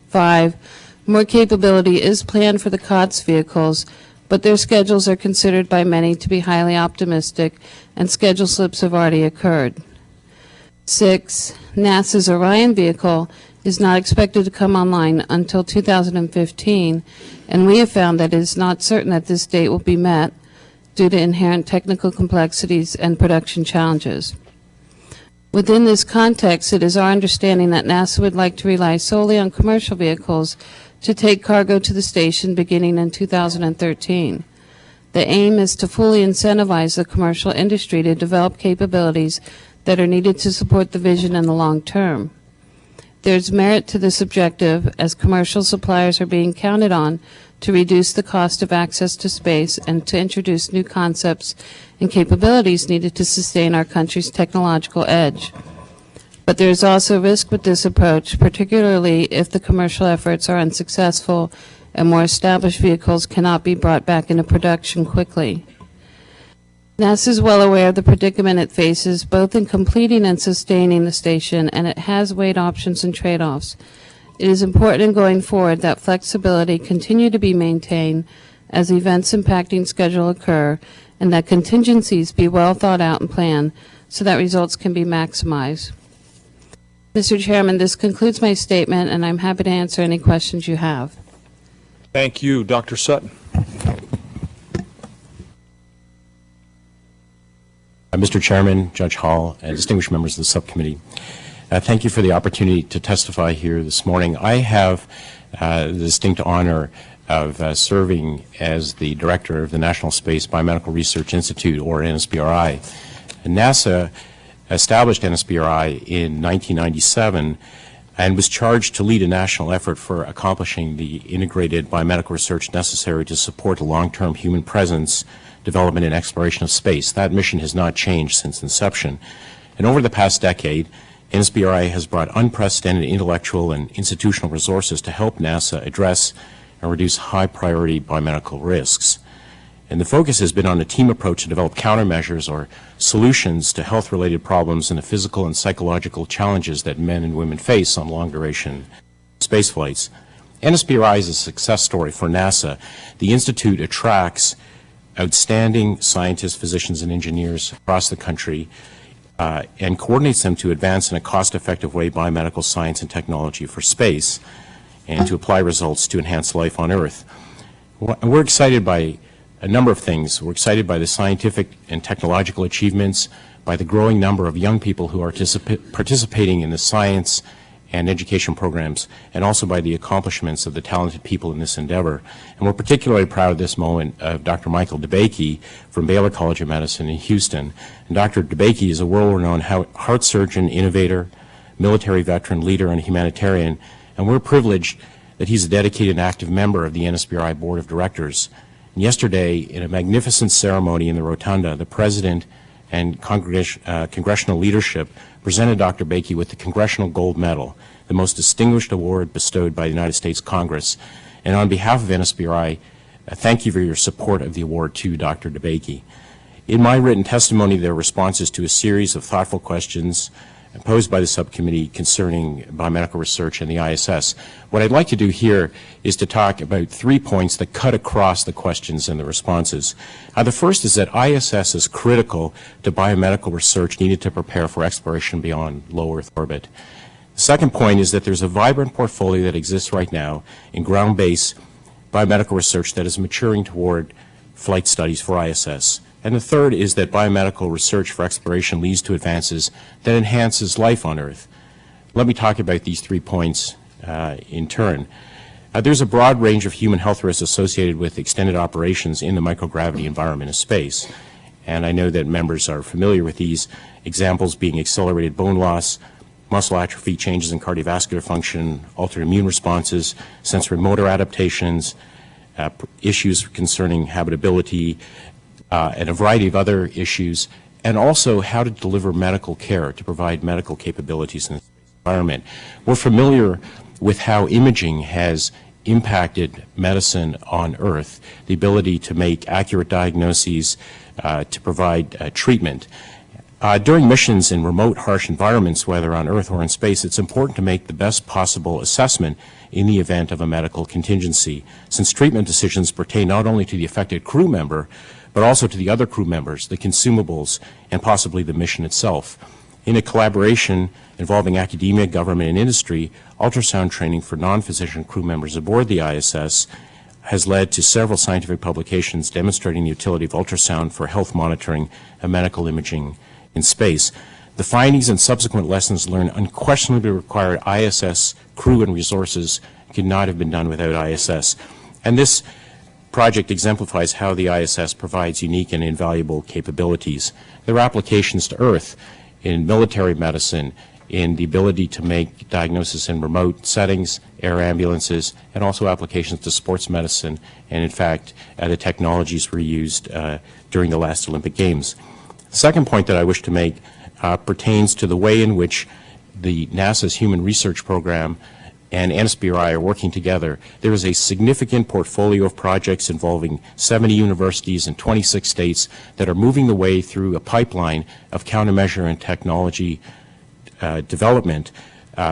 5, more capability is planned for the COTS vehicles, but their schedules are considered by many to be highly optimistic, and schedule slips have already occurred. 6, NASA's Orion vehicle is not expected to come online until 2015, and we have found that it is not certain that this date will be met due to inherent technical complexities and production challenges. Within this context, it is our understanding that NASA would like to rely solely on commercial vehicles to take cargo to the station beginning in 2013. The aim is to fully incentivize the commercial industry to develop capabilities that are needed to support the vision in the long term. There's merit to this objective, as commercial suppliers are being counted on to reduce the cost of access to space and to introduce new concepts and capabilities needed to sustain our country's technological edge. But there is also risk with this approach, particularly if the commercial efforts are unsuccessful and more established vehicles cannot be brought back into production quickly. NASA is well aware of the predicament it faces both in completing and sustaining the station, and it has weighed options and trade-offs. It is important in going forward that flexibility continue to be maintained as events impacting schedule occur, and that contingencies be well thought out and planned so that results can be maximized. Mr. Chairman, this concludes my statement, and I'm happy to answer any questions you have. Thank you, Dr. Sutton. Mr. Chairman, Judge Hall, and distinguished members of the subcommittee, thank you for the opportunity to testify here this morning. I have the distinct honor of serving as the director of the National Space Biomedical Research Institute, or NSBRI. NASA established NSBRI in 1997 and was charged to lead a national effort for accomplishing the integrated biomedical research necessary to support the long-term human presence, development, and exploration of space. That mission has not changed since inception. And over the past decade, NSBRI has brought unprecedented intellectual and institutional resources to help NASA address and reduce high-priority biomedical risks. And the focus has been on a team approach to develop countermeasures or solutions to health-related problems and the physical and psychological challenges that men and women face on long-duration space flights. NSBRI is a success story for NASA. The Institute attracts outstanding scientists, physicians, and engineers across the country and coordinates them to advance in a cost-effective way biomedical science and technology for space and to apply results to enhance life on Earth. We're excited by a number of things. We're excited by the scientific and technological achievements, by the growing number of young people who are participating in the science and education programs, and also by the accomplishments of the talented people in this endeavor. And we're particularly proud at this moment of Dr. Michael DeBakey from Baylor College of Medicine in Houston. And Dr. DeBakey is a world-renowned heart surgeon, innovator, military veteran, leader, and humanitarian, and we're privileged that he's a dedicated and active member of the NSBRI Board of Directors. And yesterday, in a magnificent ceremony in the Rotunda, the President and congressional leadership presented Dr. Bakey with the Congressional Gold Medal, the most distinguished award bestowed by the United States Congress. And on behalf of NSBRI, thank you for your support of the award to Dr. DeBakey. In my written testimony, there are responses to a series of thoughtful questions posed by the subcommittee concerning biomedical research and the ISS. What I'd like to do here is to talk about 3 points that cut across the questions and the responses. The first is that ISS is critical to biomedical research needed to prepare for exploration beyond low Earth orbit. The second point is that there's a vibrant portfolio that exists right now in ground-based biomedical research that is maturing toward flight studies for ISS. And the third is that biomedical research for exploration leads to advances that enhances life on Earth. Let me talk about these 3 points in turn. There's a broad range of human health risks associated with extended operations in the microgravity environment of space. And I know that members are familiar with these examples being accelerated bone loss, muscle atrophy, changes in cardiovascular function, altered immune responses, sensory motor adaptations, issues concerning habitability, and a variety of other issues, and also how to deliver medical care, to provide medical capabilities in the environment. We're familiar with how imaging has impacted medicine on Earth, the ability to make accurate diagnoses, to provide treatment. During missions in remote, harsh environments, whether on Earth or in space, it's important to make the best possible assessment in the event of a medical contingency, since treatment decisions pertain not only to the affected crew member, but also to the other crew members, the consumables, and possibly the mission itself. In a collaboration involving academia, government, and industry, ultrasound training for non-physician crew members aboard the ISS has led to several scientific publications demonstrating the utility of ultrasound for health monitoring and medical imaging in space. The findings and subsequent lessons learned unquestionably required ISS crew and resources could not have been done without ISS. And this project exemplifies how the ISS provides unique and invaluable capabilities. There are applications to Earth in military medicine, in the ability to make diagnosis in remote settings, air ambulances, and also applications to sports medicine, and in fact, the technologies were used during the last Olympic Games. The second point that I wish to make pertains to the way in which the NASA's Human Research Program and NSBRI are working together. There is a significant portfolio of projects involving 70 universities in 26 states that are moving the way through a pipeline of countermeasure and technology development,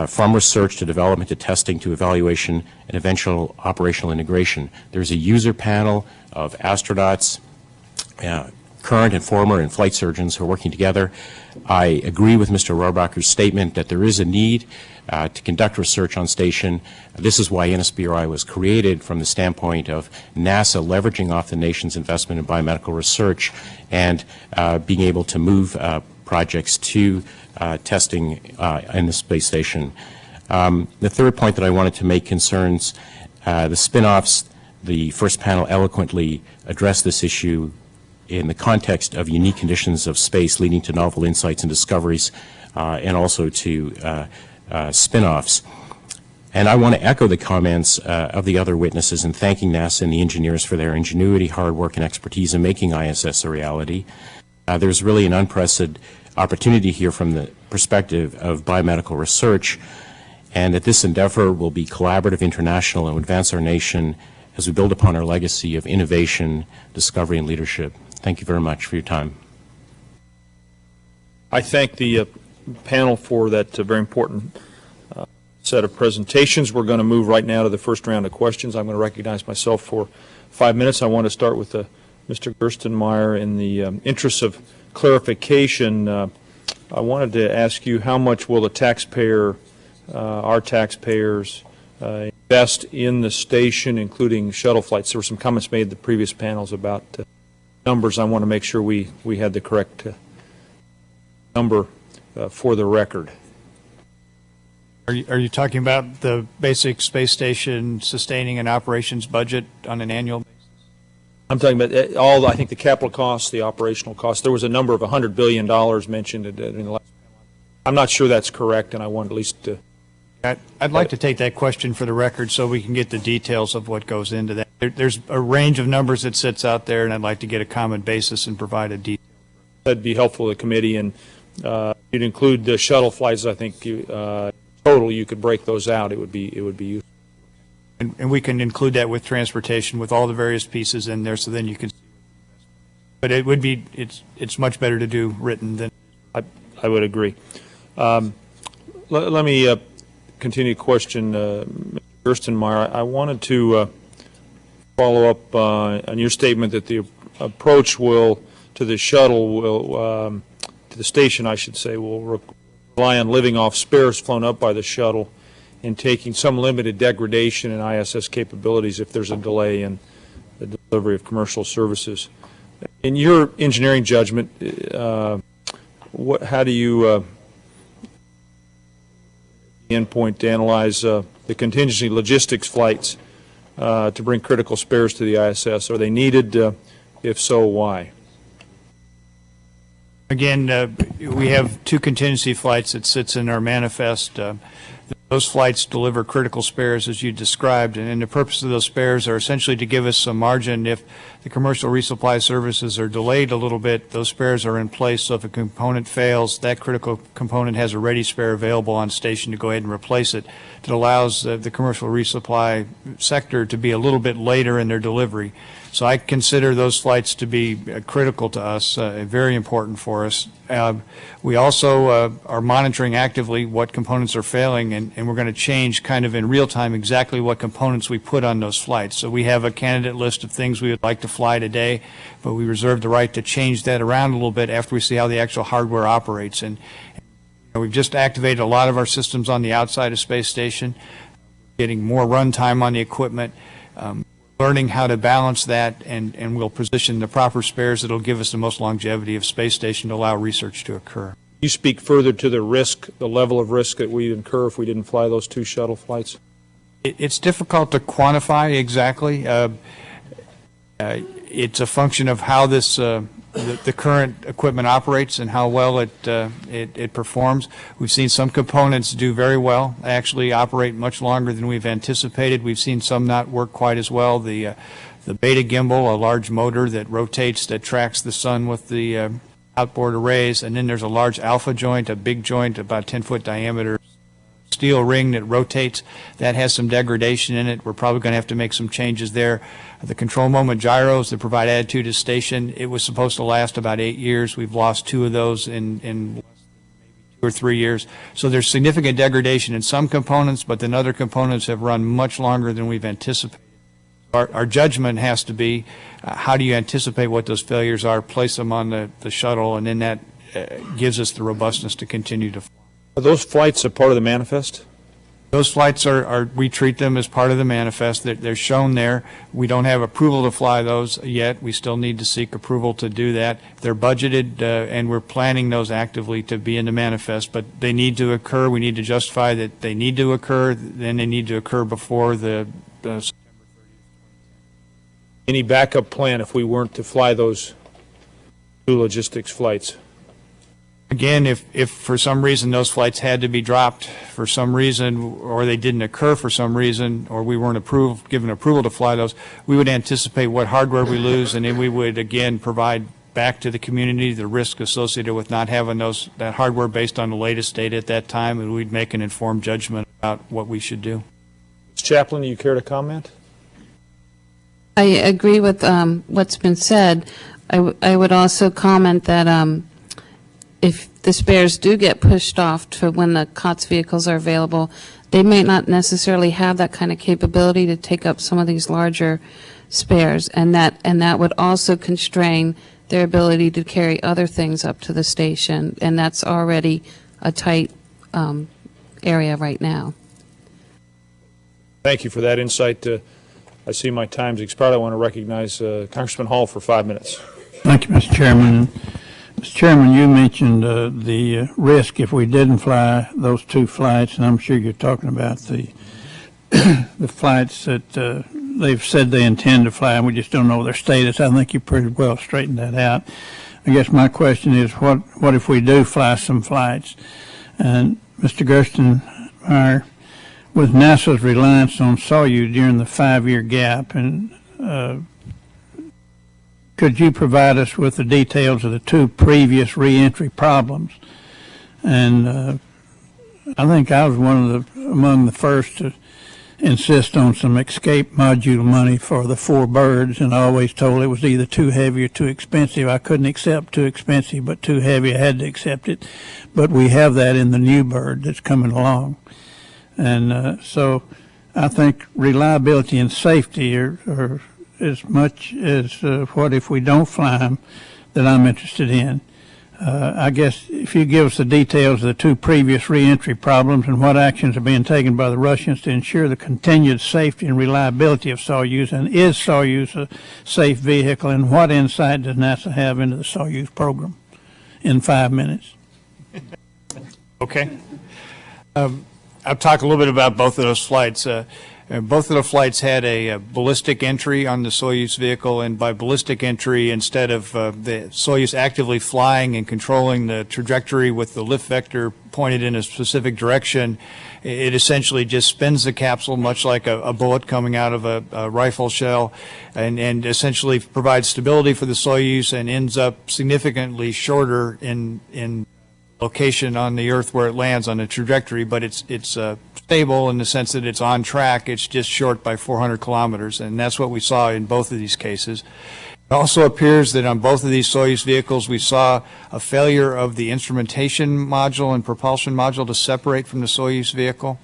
from research to development to testing to evaluation and eventual operational integration. There's a user panel of astronauts, current and former, and flight surgeons who are working together. I agree with Mr. Rohrbacher's statement that there is a need to conduct research on station. This is why NSBRI was created, from the standpoint of NASA leveraging off the nation's investment in biomedical research and being able to move projects to testing in the space station. The third point that I wanted to make concerns the spin-offs. The first panel eloquently addressed this issue in the context of unique conditions of space leading to novel insights and discoveries, and also to spin-offs. And I want to echo the comments of the other witnesses in thanking NASA and the engineers for their ingenuity, hard work, and expertise in making ISS a reality. There's really an unprecedented opportunity here from the perspective of biomedical research, and that this endeavor will be collaborative, international, and will advance our nation as we build upon our legacy of innovation, discovery, and leadership. Thank you very much for your time. I thank the panel for that very important set of presentations. We're going to move right now to the first round of questions. I'm going to recognize myself for 5 minutes. I want to start with Mr. Gerstenmaier. In the interest of clarification, I wanted to ask you, how much will the taxpayer, our taxpayers, invest in the station, including shuttle flights? There were some comments made in the previous panels about numbers. I want to make sure we had the correct number for the record. Are you talking about the basic space station sustaining and operations budget on an annual basis? I'm talking about all, I think, the capital costs, the operational costs. There was a number of $100 billion mentioned in the last. I'm not sure that's correct, and I want at least to. I'd like to take that question for the record so we can get the details of what goes into that. There's a range of numbers that sits out there, and I'd like to get a common basis and provide a detail. That'd be helpful to the committee, and you'd include the shuttle flights. I think total, you could break those out. It would be useful. And we can include that with transportation, with all the various pieces in there, so then you can. But it would be, it's much better to do written than. I would agree. Let me continue question, Mr. Gerstenmaier. I wanted to follow up on your statement that the approach to the shuttle will, to the station, I should say, will rely on living off spares flown up by the shuttle and taking some limited degradation in ISS capabilities if there's a delay in the delivery of commercial services. In your engineering judgment, how do you endpoint to analyze the contingency logistics flights to bring critical spares to the ISS? Are they needed? If so, why? Again, we have 2 contingency flights that sits in our manifest. Those flights deliver critical spares as you described, and the purpose of those spares are essentially to give us some margin. If the commercial resupply services are delayed a little bit, those spares are in place, so if a component fails, that critical component has a ready spare available on station to go ahead and replace it. That allows the commercial resupply sector to be a little bit later in their delivery. So I consider those flights to be critical to us, very important for us. We also are monitoring actively what components are failing, and we're going to change kind of in real time exactly what components we put on those flights. So we have a candidate list of things we would like to fly today, but we reserve the right to change that around a little bit after we see how the actual hardware operates. And we've just activated a lot of our systems on the outside of Space Station, getting more runtime on the equipment. Learning how to balance that, and we'll position the proper spares that will give us the most longevity of Space Station to allow research to occur. You speak further to the risk, the level of risk that we'd incur if we didn't fly those 2 shuttle flights? It's difficult to quantify exactly. It's a function of how this the current equipment operates and how well it performs. We've seen some components do very well, actually operate much longer than we've anticipated. We've seen some not work quite as well. The beta gimbal, a large motor that rotates, that tracks the sun with the outboard arrays, and then there's a large alpha joint, a big joint, about 10-foot diameter steel ring that rotates. That has some degradation in it. We're probably going to have to make some changes there. The control moment gyros that provide attitude to station, it was supposed to last about 8 years. We've lost 2 of those in maybe 2 or 3 years. So there's significant degradation in some components, but then other components have run much longer than we've anticipated. Our judgment has to be, how do you anticipate what those failures are, place them on the shuttle, and then that gives us the robustness to continue to fly. Are those flights a part of the manifest? Those flights we treat them as part of the manifest. They're shown there. We don't have approval to fly those yet. We still need to seek approval to do that. They're budgeted, and we're planning those actively to be in the manifest, but they need to occur. We need to justify that they need to occur. Then they need to occur before the September 30th. Any backup plan if we weren't to fly those 2 logistics flights? Again, if for some reason those flights had to be dropped for some reason, or they didn't occur for some reason, or we weren't given approval to fly those, we would anticipate what hardware we lose, and then we would again provide back to the community the risk associated with not having that hardware based on the latest data at that time, and we'd make an informed judgment about what we should do. Ms. Chaplain, do you care to comment? I agree with what's been said. I would also comment that if the spares do get pushed off to when the COTS vehicles are available, they may not necessarily have that kind of capability to take up some of these larger spares, and that would also constrain their ability to carry other things up to the station, and that's already a tight area right now. Thank you for that insight. I see my time's expired. I want to recognize Congressman Hall for 5 minutes. Thank you, Mr. Chairman. Mr. Chairman, you mentioned the risk if we didn't fly those 2 flights, and I'm sure you're talking about the the flights that they've said they intend to fly, and we just don't know their status. I think you pretty well straightened that out. I guess my question is, what if we do fly some flights? And Mr. Gerstenmaier, with NASA's reliance on Soyuz during the 5-year gap, and could you provide us with the details of the 2 previous reentry problems? And I think I was among the first to insist on some escape module money for the 4 birds, and I always told it was either too heavy or too expensive. I couldn't accept too expensive, but too heavy, I had to accept it. But we have that in the new bird that's coming along. And so I think reliability and safety are as much as what if we don't fly them that I'm interested in. I guess if you give us the details of the 2 previous reentry problems and what actions are being taken by the Russians to ensure the continued safety and reliability of Soyuz, and is Soyuz a safe vehicle, and what insight does NASA have into the Soyuz program in 5 minutes? Okay. I'll talk a little bit about both of those flights. Both of the flights had a ballistic entry on the Soyuz vehicle, and by ballistic entry, instead of the Soyuz actively flying and controlling the trajectory with the lift vector pointed in a specific direction, it essentially just spins the capsule much like a bullet coming out of a rifle shell, and essentially provides stability for the Soyuz and ends up significantly shorter in location on the Earth where it lands on a trajectory, but it's stable in the sense that it's on track. It's just short by 400 kilometers, and that's what we saw in both of these cases. It also appears that on both of these Soyuz vehicles we saw a failure of the instrumentation module and propulsion module to separate from the Soyuz vehicle.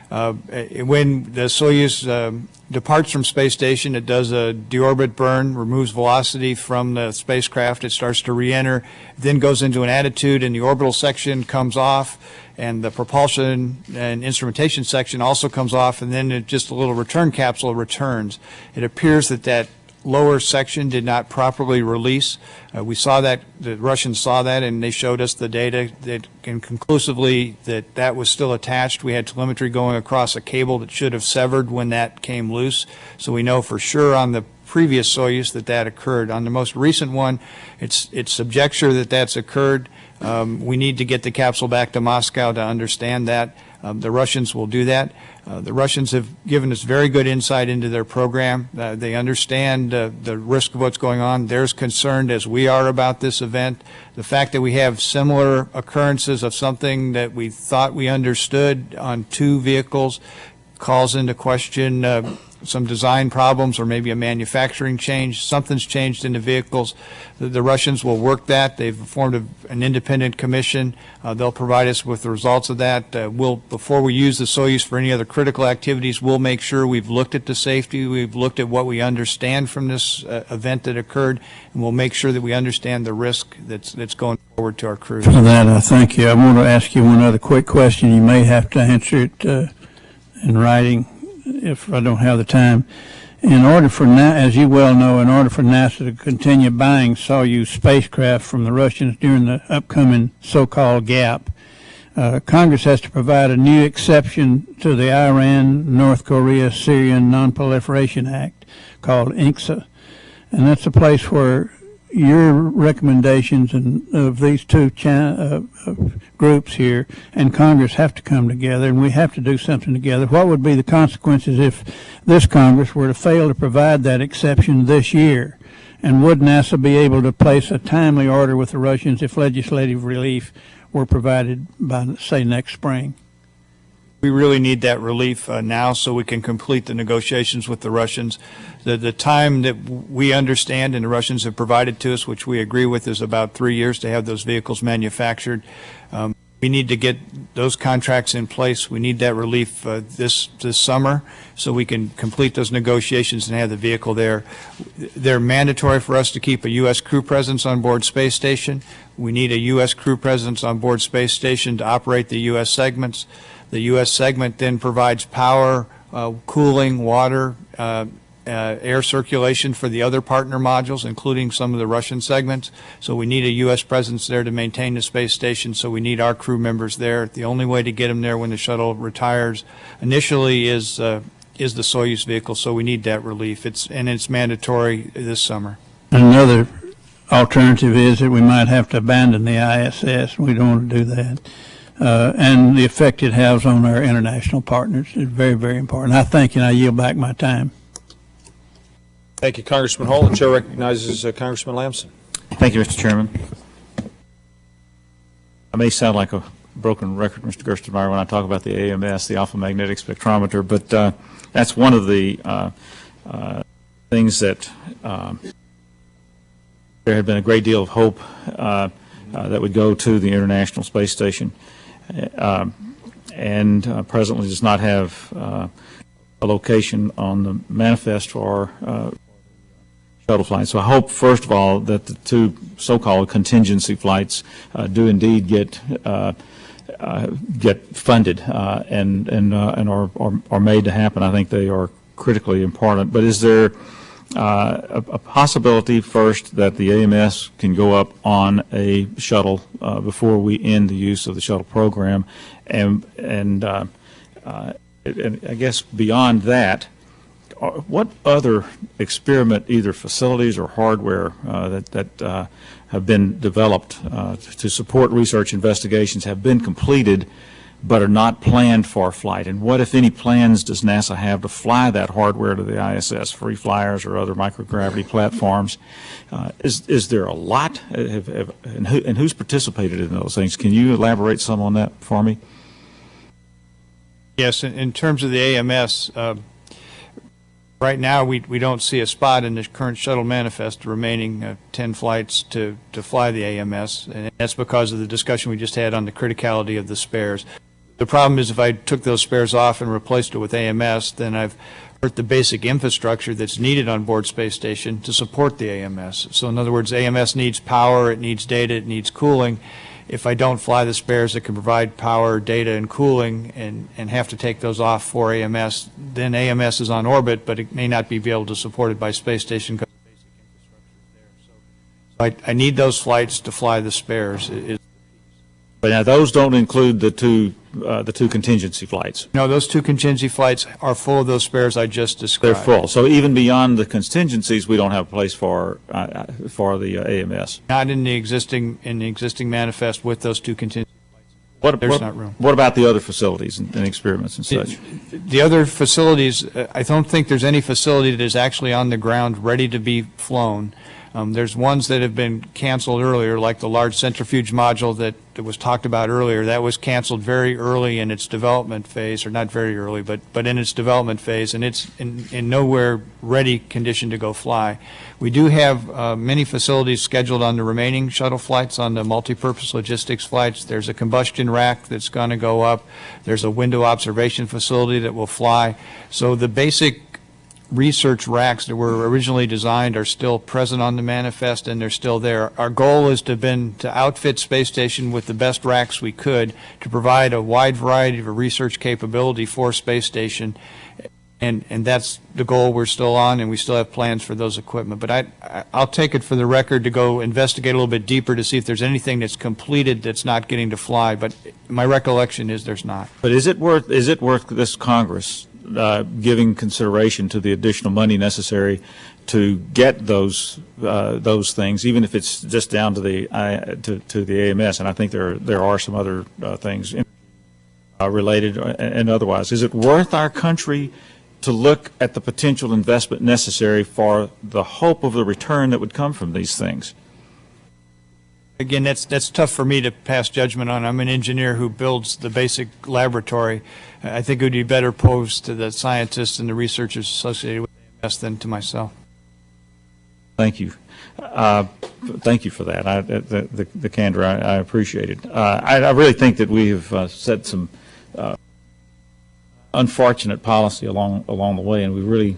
When the Soyuz departs from space station, it does a deorbit burn, removes velocity from the spacecraft, it starts to re-enter, then goes into an attitude, and the orbital section comes off, and the propulsion and instrumentation section also comes off, and then just a little return capsule returns. It appears that that lower section did not properly release. We saw that, the Russians saw that, and they showed us the data that conclusively that was still attached. We had telemetry going across a cable that should have severed when that came loose. So we know for sure on the previous Soyuz that occurred. On the most recent one, it's subjecture that that's occurred. We need to get the capsule back to Moscow to understand that. The Russians will do that. The Russians have given us very good insight into their program. They understand the risk of what's going on. They're as concerned as we are about this event. The fact that we have similar occurrences of something that we thought we understood on 2 vehicles calls into question some design problems or maybe a manufacturing change. Something's changed in the vehicles. The Russians will work that. They've formed an independent commission. They'll provide us with the results of that. Before we use the Soyuz for any other critical activities, we'll make sure we've looked at the safety, we've looked at what we understand from this event that occurred, and we'll make sure that we understand the risk that's going forward to our crews. For that, I thank you. I want to ask you one other quick question. You may have to answer it in writing if I don't have the time. In order for, as you well know, in order for NASA to continue buying Soyuz spacecraft from the Russians during the upcoming so-called gap, Congress has to provide a new exception to the Iran, North Korea, Syrian Non-Proliferation Act called INCSA. And that's a place where your recommendations of these 2 groups here and Congress have to come together, and we have to do something together. What would be the consequences if this Congress were to fail to provide that exception this year? And would NASA be able to place a timely order with the Russians if legislative relief were provided by, say, next spring? We really need that relief now so we can complete the negotiations with the Russians. The time that we understand and the Russians have provided to us, which we agree with, is about 3 years to have those vehicles manufactured. We need to get those contracts in place. We need that relief this summer so we can complete those negotiations and have the vehicle there. They're mandatory for us to keep a U.S. crew presence on board Space Station. We need a U.S. crew presence on board Space Station to operate the U.S. segments. The U.S. segment then provides power, cooling, water, air circulation for the other partner modules, including some of the Russian segments. So we need a U.S. presence there to maintain the space station, so we need our crew members there. The only way to get them there when the shuttle retires initially is the Soyuz vehicle, so we need that relief. It's mandatory this summer. Another alternative is that we might have to abandon the ISS. We don't want to do that. And the effect it has on our international partners is very, very important. I thank you, and I yield back my time. Thank you, Congressman Hall. The chair recognizes Congressman Lamson. Thank you, Mr. Chairman. I may sound like a broken record, Mr. Gerstenmaier, when I talk about the AMS, the alpha magnetic spectrometer, but that's one of the things that there had been a great deal of hope that would go to the International Space Station, and presently does not have a location on the manifest for shuttle flights. So I hope, first of all, that the two so-called contingency flights do indeed get funded and are made to happen. I think they are critically important. But is there a possibility, first, that the AMS can go up on a shuttle before we end the use of the shuttle program, and I guess beyond that, what other experiment, either facilities or hardware that have been developed to support research investigations have been completed but are not planned for flight? And what, if any, plans does NASA have to fly that hardware to the ISS, free flyers or other microgravity platforms? Is there a lot? And who's participated in those things? Can you elaborate some on that for me? Yes, in terms of the AMS, right now we don't see a spot in the current shuttle manifest, the remaining 10 flights to fly the AMS, and that's because of the discussion we just had on the criticality of the spares. The problem is if I took those spares off and replaced it with AMS, then I've hurt the basic infrastructure that's needed on board Space Station to support the AMS. So in other words, AMS needs power, it needs data, it needs cooling. If I don't fly the spares that can provide power, data, and cooling and have to take those off for AMS, then AMS is on orbit, but it may not be able to support it by Space Station because the basic infrastructure is there. So I need those flights to fly the spares. But now those don't include the two contingency flights. No, those two contingency flights are full of those spares I just described. They're full. So even beyond the contingencies, we don't have a place for the AMS. Not in the existing manifest with those two contingency flights. There's not room. What about the other facilities and experiments and such? The other facilities, I don't think there's any facility that is actually on the ground ready to be flown. There's ones that have been canceled earlier, like the large centrifuge module that was talked about earlier. That was canceled very early in its development phase, or not very early, but in its development phase, and it's in nowhere ready condition to go fly. We do have many facilities scheduled on the remaining shuttle flights, on the multi-purpose logistics flights. There's a combustion rack that's going to go up. There's a window observation facility that will fly. So the basic research racks that were originally designed are still present on the manifest, and they're still there. Our goal has been to outfit Space Station with the best racks we could to provide a wide variety of research capability for Space Station, and that's the goal we're still on, and we still have plans for those equipment. But I'll take it for the record to go investigate a little bit deeper to see if there's anything that's completed that's not getting to fly, but my recollection is there's not. But is it worth this Congress giving consideration to the additional money necessary to get those things, even if it's just down to the AMS? And I think there are some other things related and otherwise. Is it worth our country to look at the potential investment necessary for the hope of the return that would come from these things? Again, that's tough for me to pass judgment on. I'm an engineer who builds the basic laboratory. I think it would be better posed to the scientists and the researchers associated with AMS than to myself. Thank you. Thank you for that. The candor, I appreciate it. I really think that we have set some unfortunate policy along the way, and we've really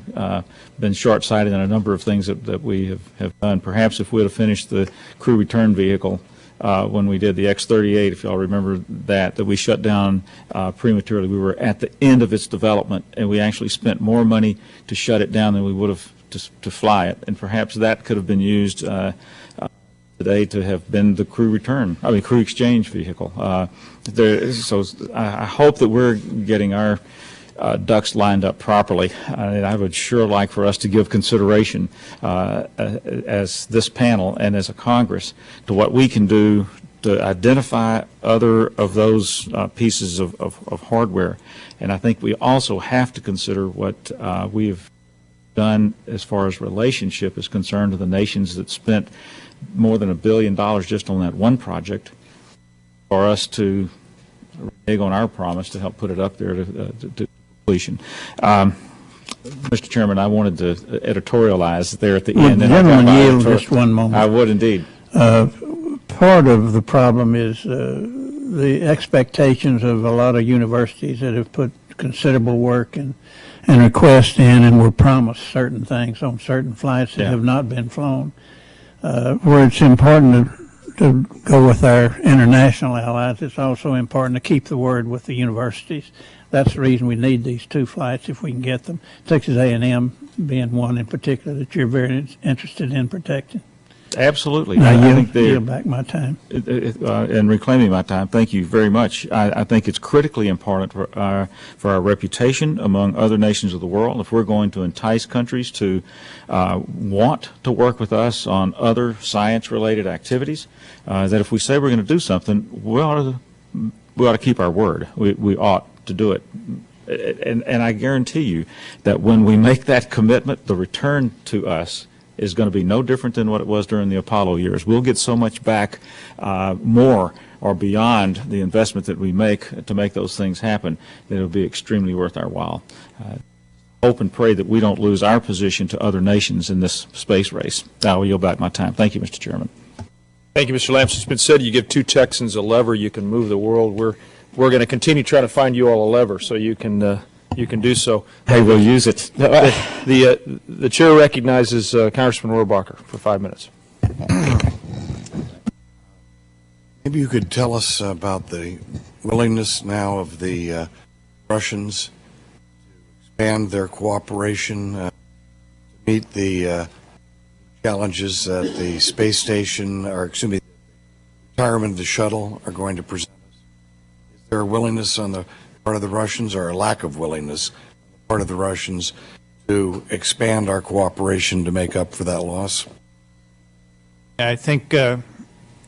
been short-sighted in a number of things that we have done. Perhaps if we would have finished the crew return vehicle when we did the X-38, if y'all remember that we shut down prematurely. We were at the end of its development, and we actually spent more money to shut it down than we would have to fly it, and perhaps that could have been used today to have been the crew exchange vehicle. So I hope that we're getting our ducks lined up properly. I would sure like for us to give consideration as this panel and as a Congress to what we can do to identify other of those pieces of hardware. And I think we also have to consider what we've done as far as relationship is concerned to the nations that spent more than $1 billion just on that one project, for us to renege on our promise to help put it up there to completion. Mr. Chairman, I wanted to editorialize there at the Would end. the and I'll gentleman drop by yield for- just one moment? I would indeed. Part of the problem is the expectations of a lot of universities that have put considerable work and requests in and were promised certain things on certain flights that Yeah. have not been flown. Where it's important to go with our international allies, it's also important to keep the word with the universities. That's the reason we need these two flights if we can get them. Texas A&M being one in particular that you're very interested in protecting. Absolutely. I think they're- yield back my time. and reclaiming my time, thank you very much. I think it's critically important for our reputation among other nations of the world. If we're going to entice countries to want to work with us on other science-related activities, that if we say we're going to do something, we ought to keep our word. We ought to do it. And I guarantee you that when we make that commitment, the return to us is going to be no different than what it was during the Apollo years. We'll get so much back, more or beyond the investment that we make to make those things happen, that it'll be extremely worth our while. Hope and pray that we don't lose our position to other nations in this space race. I will yield back my time. Thank you, Mr. Chairman. Thank you, Mr. Lamps. It's been said you give two Texans a lever, you can move the world. We're going to continue trying to find you all a lever so you can do so. Hey, we'll use it. The chair recognizes Congressman Rohrabacher for 5 minutes. Maybe you could tell us about the willingness now of the Russians to expand their cooperation to meet the challenges that the space station, or excuse me, retirement of the shuttle are going to present us. Is there a willingness on the part of the Russians, or a lack of willingness on the part of the Russians, to expand our cooperation to make up for that loss? I think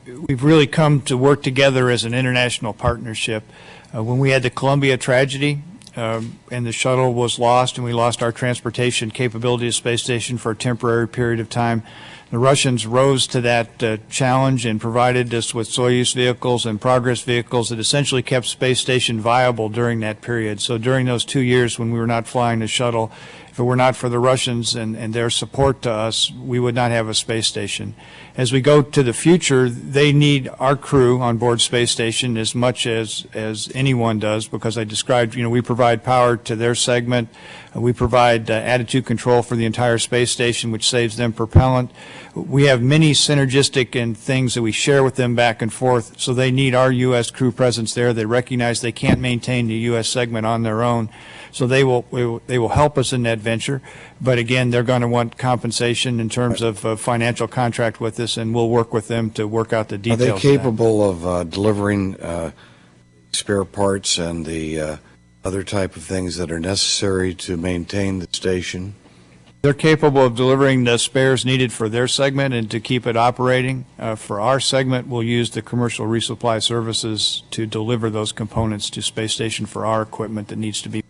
we've really come to work together as an international partnership. When we had the Columbia tragedy and the shuttle was lost and we lost our transportation capability of the space station for a temporary period of time, the Russians rose to that challenge and provided us with Soyuz vehicles and Progress vehicles that essentially kept space station viable during that period. So during those 2 years when we were not flying the shuttle, if it were not for the Russians and their support to us, we would not have a space station. As we go to the future, they need our crew on board space station as much as anyone does, because I described, we provide power to their segment. We provide attitude control for the entire space station, which saves them propellant. We have many synergistic and things that we share with them back and forth, so they need our U.S. crew presence there. They recognize they can't maintain the U.S. segment on their own. So they will help us in that venture, but again, they're going to want compensation in terms of a financial contract with us, and we'll work with them to work out the details. Are they capable of delivering spare parts and the other type of things that are necessary to maintain the station? They're capable of delivering the spares needed for their segment and to keep it operating. For our segment, we'll use the commercial resupply services to deliver those components to space station for our equipment that needs to be.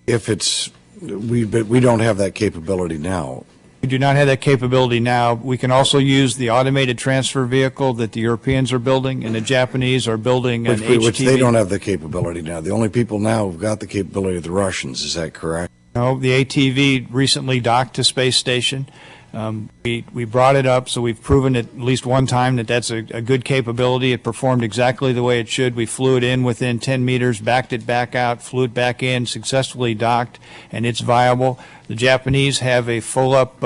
But we don't have that capability now. We do not have that capability now. We can also use the automated transfer vehicle that the Europeans are building and the Japanese are building an HTV. Which they don't have the capability now. The only people now who've got the capability are the Russians. Is that correct? No, the ATV recently docked to space station. We brought it up, so we've proven at least one time that that's a good capability. It performed exactly the way it should. We flew it in within 10 meters, backed it back out, flew it back in, successfully docked, and it's viable. The Japanese have a full-up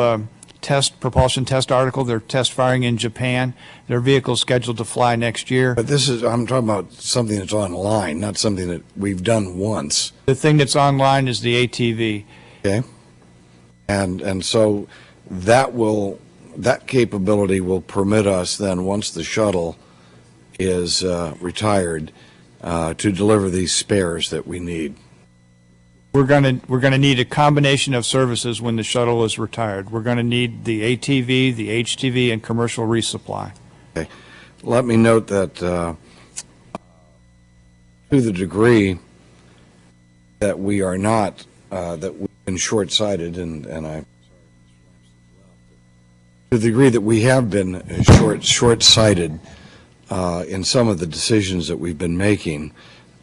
propulsion test article. They're test firing in Japan. Their vehicle's scheduled to fly next year. But I'm talking about something that's online, not something that we've done once. The thing that's online is the ATV. Okay. And so that capability will permit us then, once the shuttle is retired, to deliver these spares that we need. We're going to need a combination of services when the shuttle is retired. We're going to need the ATV, the HTV, and commercial resupply. Okay. Let me note that to the degree that we are not, that we've been short-sighted, and to the degree that we have been short-sighted in some of the decisions that we've been making,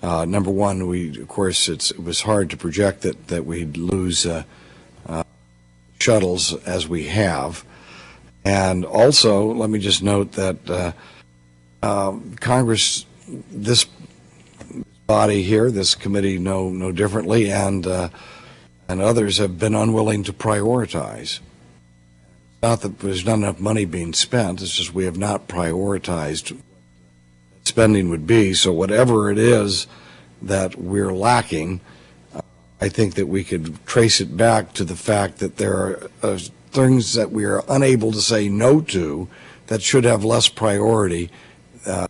Number one, of course, it was hard to project that we'd lose shuttles as we have. And also, let me just note that Congress, this body here, this committee, no differently, and others have been unwilling to prioritize. Not that there's not enough money being spent, it's just we have not prioritized what spending would be. So whatever it is that we're lacking, I think that we could trace it back to the fact that there are things that we are unable to say no to that should have less priority. For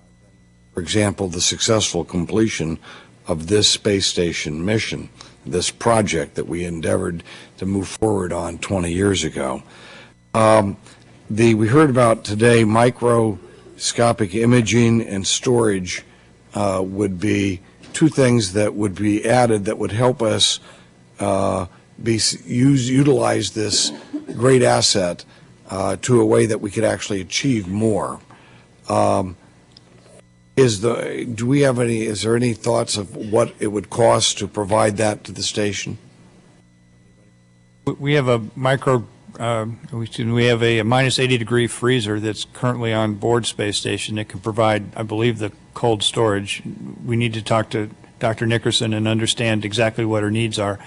example, the successful completion of this space station mission, this project that we endeavored to move forward on 20 years ago. We heard about today microscopic imaging and storage would be two things that would be added that would help us utilize this great asset to a way that we could actually achieve more. Is there any thoughts of what it would cost to provide that to the station? We have a we have a minus 80-degree freezer that's currently on board space station that can provide, I believe, the cold storage. We need to talk to Dr. Nickerson and understand exactly what her needs are.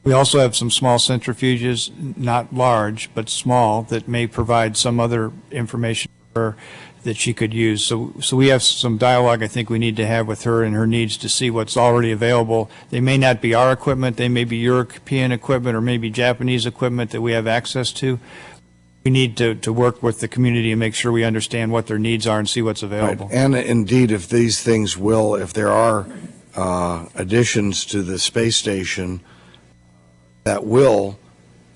We also have some small centrifuges, not large, but small, that may provide some other information for her that she could use. So we have some dialogue I think we need to have with her and her needs to see what's already available. They may not be our equipment, they may be European equipment or maybe Japanese equipment that we have access to. We need to work with the community and make sure we understand what their needs are and see what's available. Right. And indeed, if these things if there are additions to the space station that will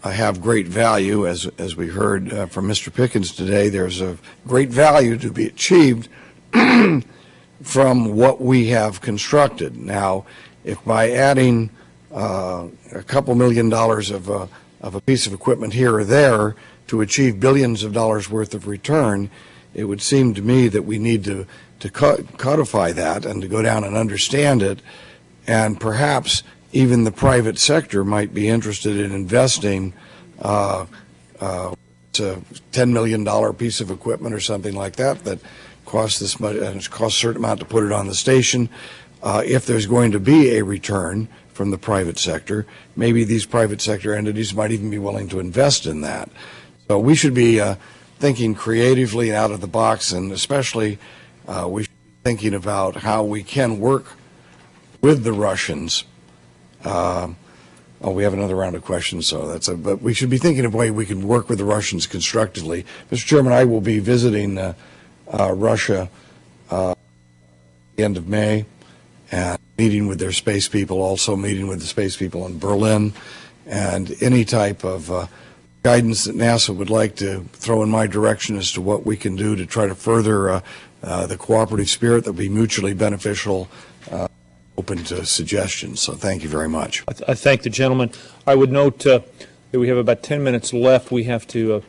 have great value, as we heard from Mr. Pickens today, there's a great value to be achieved from what we have constructed. Now, if by adding a couple $1 million of a piece of equipment here or there to achieve billions of dollars worth of return, it would seem to me that we need to codify that and to go down and understand it, and perhaps even the private sector might be interested in investing it's a $10 million piece of equipment or something like that costs this much, and it costs a certain amount to put it on the station. If there's going to be a return from the private sector, maybe these private sector entities might even be willing to invest in that. So we should be thinking creatively and out of the box, and especially we should be thinking about how we can work with the Russians. We have another round of questions, so but we should be thinking of a way we can work with the Russians constructively. Mr. Chairman, I will be visiting Russia at the end of May and meeting with their space people, also meeting with the space people in Berlin, and any type of guidance that NASA would like to throw in my direction as to what we can do to try to further the cooperative spirit that would be mutually beneficial. Open to suggestions, so thank you very much. I thank the gentleman. I would note that we have about 10 minutes left. We have to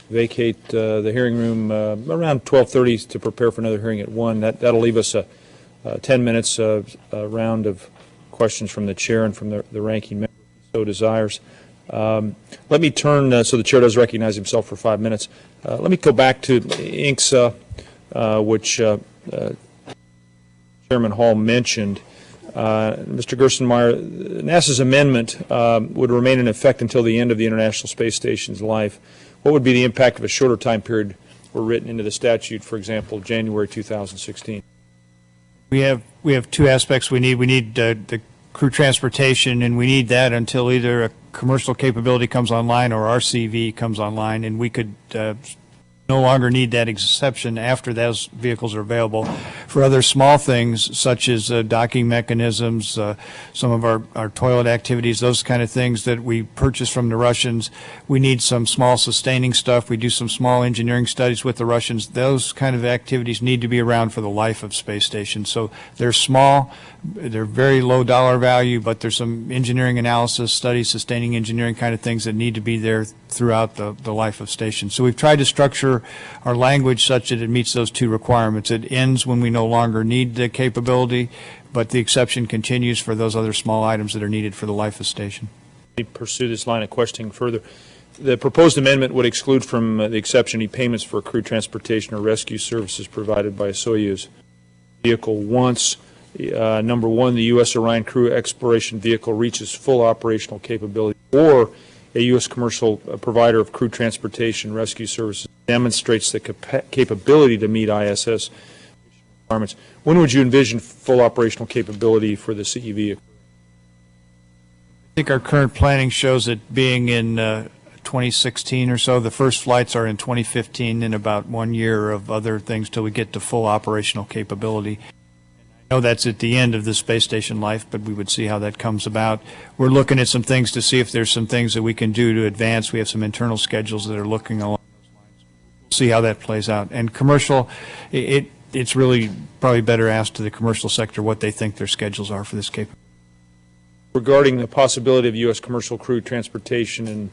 vacate the hearing room around 12:30 to prepare for another hearing at 1. That'll leave us 10 minutes round of questions from the chair and from the ranking member, if so desires. Let me turn, so the chair does recognize himself for 5 minutes. Let me go back to INCSA, which Chairman Hall mentioned. Mr. Gerstenmaier, NASA's amendment would remain in effect until the end of the International Space Station's life. What would be the impact of a shorter time period were written into the statute, for example, January 2016? We have two aspects we need. We need the crew transportation, and we need that until either a commercial capability comes online or RCV comes online, and we could no longer need that exception after those vehicles are available. For other small things, such as docking mechanisms, some of our toilet activities, those kind of things that we purchase from the Russians, we need some small sustaining stuff. We do some small engineering studies with the Russians. Those kind of activities need to be around for the life of space stations. So they're small, they're very low dollar value, but there's some engineering analysis, studies, sustaining engineering kind of things that need to be there throughout the life of stations. So we've tried to structure our language such that it meets those two requirements. It ends when we no longer need the capability, but the exception continues for those other small items that are needed for the life of station. We pursue this line of questioning further. The proposed amendment would exclude from the exception any payments for crew transportation or rescue services provided by a Soyuz vehicle once, number one, the U.S. Orion crew exploration vehicle reaches full operational capability, or a U.S. commercial provider of crew transportation rescue services demonstrates the capability to meet ISS requirements. When would you envision full operational capability for the CE vehicle? I think our current planning shows it being in 2016 or so. The first flights are in 2015, and about 1 year of other things till we get to full operational capability. I know that's at the end of the space station life, but we would see how that comes about. We're looking at some things to see if there's some things that we can do to advance. We have some internal schedules that are looking along those lines. We'll see how that plays out. And commercial, it's really probably better asked to the commercial sector what they think their schedules are for this capability. Regarding the possibility of U.S. commercial crew transportation and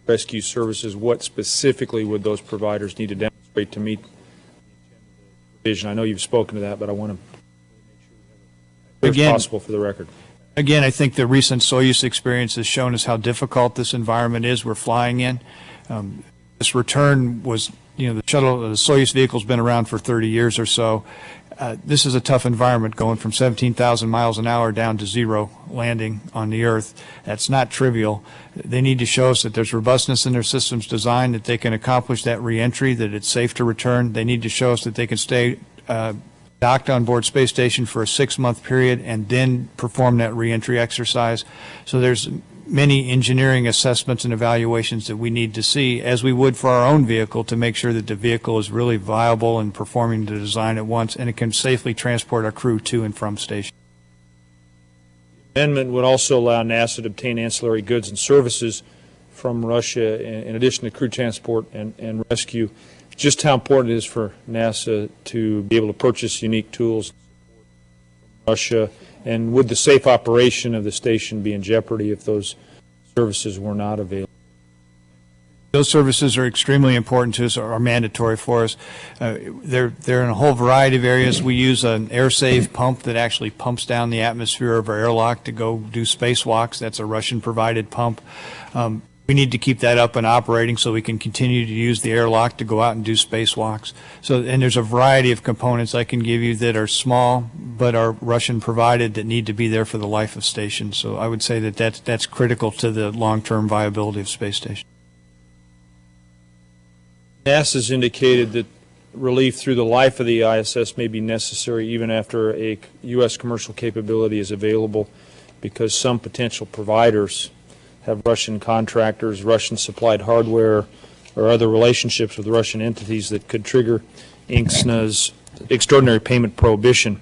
rescue services, what specifically would those providers need to demonstrate to meet the vision? I know you've spoken to that, but I want to make sure it's possible for the record. Again, I think the recent Soyuz experience has shown us how difficult this environment is we're flying in. This return was, the shuttle, the Soyuz vehicle's been around for 30 years or so. This is a tough environment, going from 17,000 miles an hour down to zero landing on the Earth. That's not trivial. They need to show us that there's robustness in their systems design, that they can accomplish that reentry, that it's safe to return. They need to show us that they can stay docked on board space station for a 6-month period and then perform that reentry exercise. So there's many engineering assessments and evaluations that we need to see, as we would for our own vehicle, to make sure that the vehicle is really viable and performing the design at once, and it can safely transport our crew to and from station. The amendment would also allow NASA to obtain ancillary goods and services from Russia in addition to crew transport and rescue. Just how important it is for NASA to be able to purchase unique tools from Russia, and would the safe operation of the station be in jeopardy if those services were not available? Those services are extremely important to us, are mandatory for us. They're in a whole variety of areas. We use an air-save pump that actually pumps down the atmosphere of our airlock to go do spacewalks. That's a Russian-provided pump. We need to keep that up and operating so we can continue to use the airlock to go out and do spacewalks. And there's a variety of components I can give you that are small but are Russian provided that need to be there for the life of station. So I would say that that's critical to the long-term viability of space station. NASA's indicated that relief through the life of the ISS may be necessary even after a U.S. commercial capability is available, because some potential providers have Russian contractors, Russian-supplied hardware, or other relationships with Russian entities that could trigger INCSNA's extraordinary payment prohibition.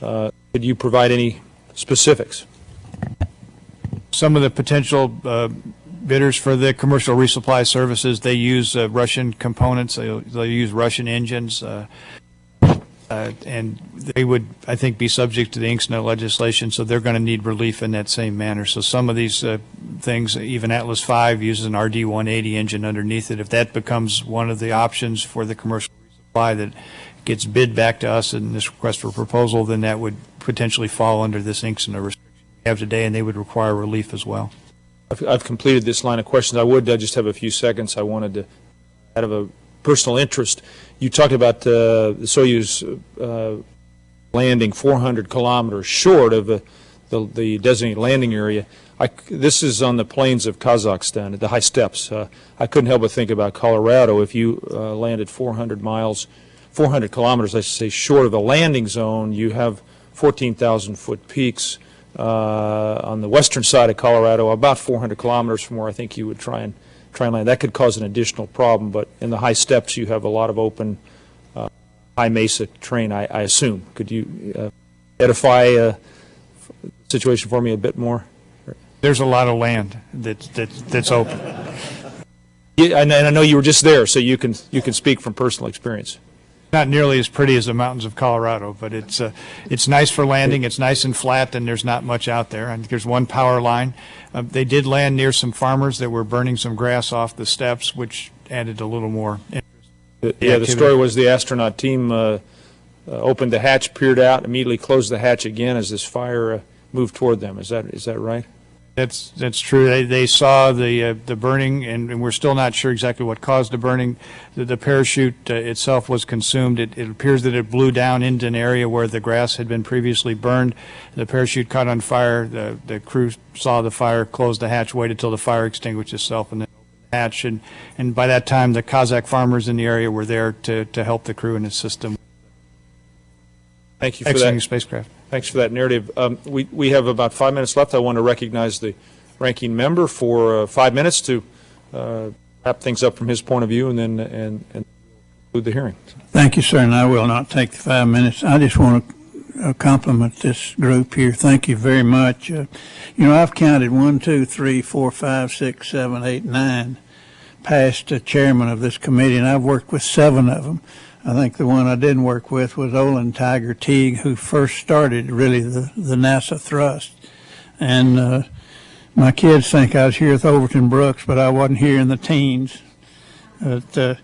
Could you provide any specifics? Some of the potential bidders for the commercial resupply services, they use Russian components. They'll use Russian engines. And they would, I think, be subject to the INCSNA legislation, so they're going to need relief in that same manner. So some of these things, even Atlas V uses an RD-180 engine underneath it. If that becomes one of the options for the commercial resupply that gets bid back to us in this request for proposal, then that would potentially fall under this INCSNA restriction we have today, and they would require relief as well. I've completed this line of questions. I would just have a few seconds. I wanted to, out of a personal interest, you talked about the Soyuz landing 400 kilometers short of the designated landing area. This is on the plains of Kazakhstan at the high steppes. I couldn't help but think about Colorado. If you landed 400 kilometers, I should say, short of the landing zone, you have 14,000-foot peaks on the western side of Colorado, about 400 kilometers from where I think you would try and land. That could cause an additional problem, but in the high steppes you have a lot of open high mesa terrain, I assume. Could you edify the situation for me a bit more? There's a lot of land that's open. Yeah, and I know you were just there, so you can speak from personal experience. Not nearly as pretty as the mountains of Colorado, but it's nice for landing. It's nice and flat, and there's not much out there. And there's one power line. They did land near some farmers that were burning some grass off the steppes, which added a little more interest. Yeah, the story was the astronaut team opened the hatch, peered out, immediately closed the hatch again as this fire moved toward them. Is that right? That's true. They saw the burning, and we're still not sure exactly what caused the burning. The parachute itself was consumed. It appears that it blew down into an area where the grass had been previously burned. The parachute caught on fire. The crew saw the fire, closed the hatch, waited till the fire extinguished itself, and then opened the hatch. And by that time, the Kazakh farmers in the area were there to help the crew and assist them. Thank you for Exiting that. spacecraft. Thanks for that narrative. We have about 5 minutes left. I want to recognize the ranking member for 5 minutes to wrap things up from his point of view, and then and conclude the hearing. Thank you, sir, and I will not take the 5 minutes. I just want to compliment this group here. Thank you very much. I've counted 1, 2, 3, 4, 5, 6, 7, 8, 9 past chairman of this committee, and I've worked with 7 of them. I think the one I didn't work with was Olin Tiger Teague, who first started really the NASA thrust. And my kids think I was here with Overton Brooks, but I wasn't here in the teens. But,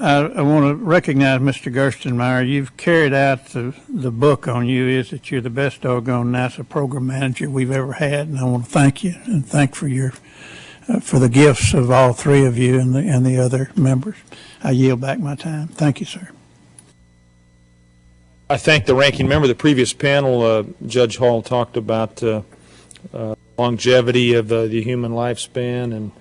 I want to recognize Mr. Gerstenmaier. You've carried out the book on you is that you're the best doggone NASA program manager we've ever had, and I want to thank you and thank for the gifts of all 3 of you and the other members. I yield back my time. Thank you, sir. I thank the ranking member. The previous panel, Judge Hall, talked about longevity of the human lifespan and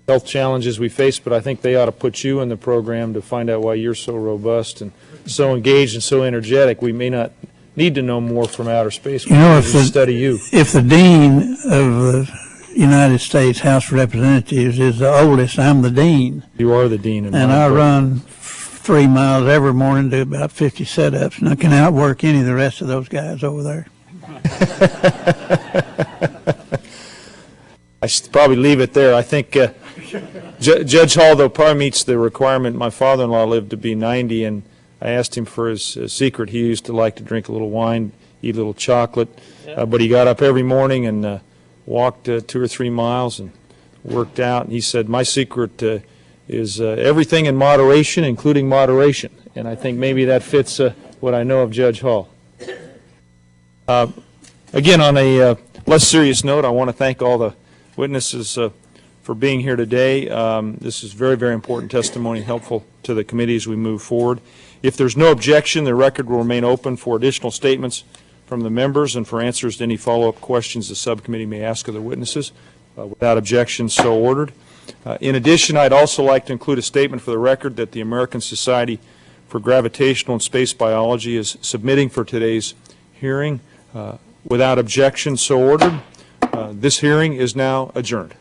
health challenges we face, but I think they ought to put you in the program to find out why you're so robust and so engaged and so energetic. We may not need to know more from outer space. We need to study you. If the dean of the United States House of Representatives is the oldest, I'm the dean. You are the dean. And I run 3 miles every morning, do about 50 sit-ups, and I can outwork any of the rest of those guys over there. I should probably leave it there. I think Judge Hall, though, probably meets the requirement. My father-in-law lived to be 90, and I asked him for his secret. He used to like to drink a little wine, eat a little chocolate, but he got up every morning and walked 2 or 3 miles and worked out. And he said, my secret is everything in moderation, including moderation. And I think maybe that fits what I know of Judge Hall. Again, on a less serious note, I want to thank all the witnesses for being here today. This is very, very important testimony, helpful to the committee as we move forward. If there's no objection, the record will remain open for additional statements from the members and for answers to any follow-up questions the subcommittee may ask of the witnesses. Without objection, so ordered. In addition, I'd also like to include a statement for the record that the American Society for Gravitational and Space Biology is submitting for today's hearing. Without objection, so ordered. This hearing is now adjourned.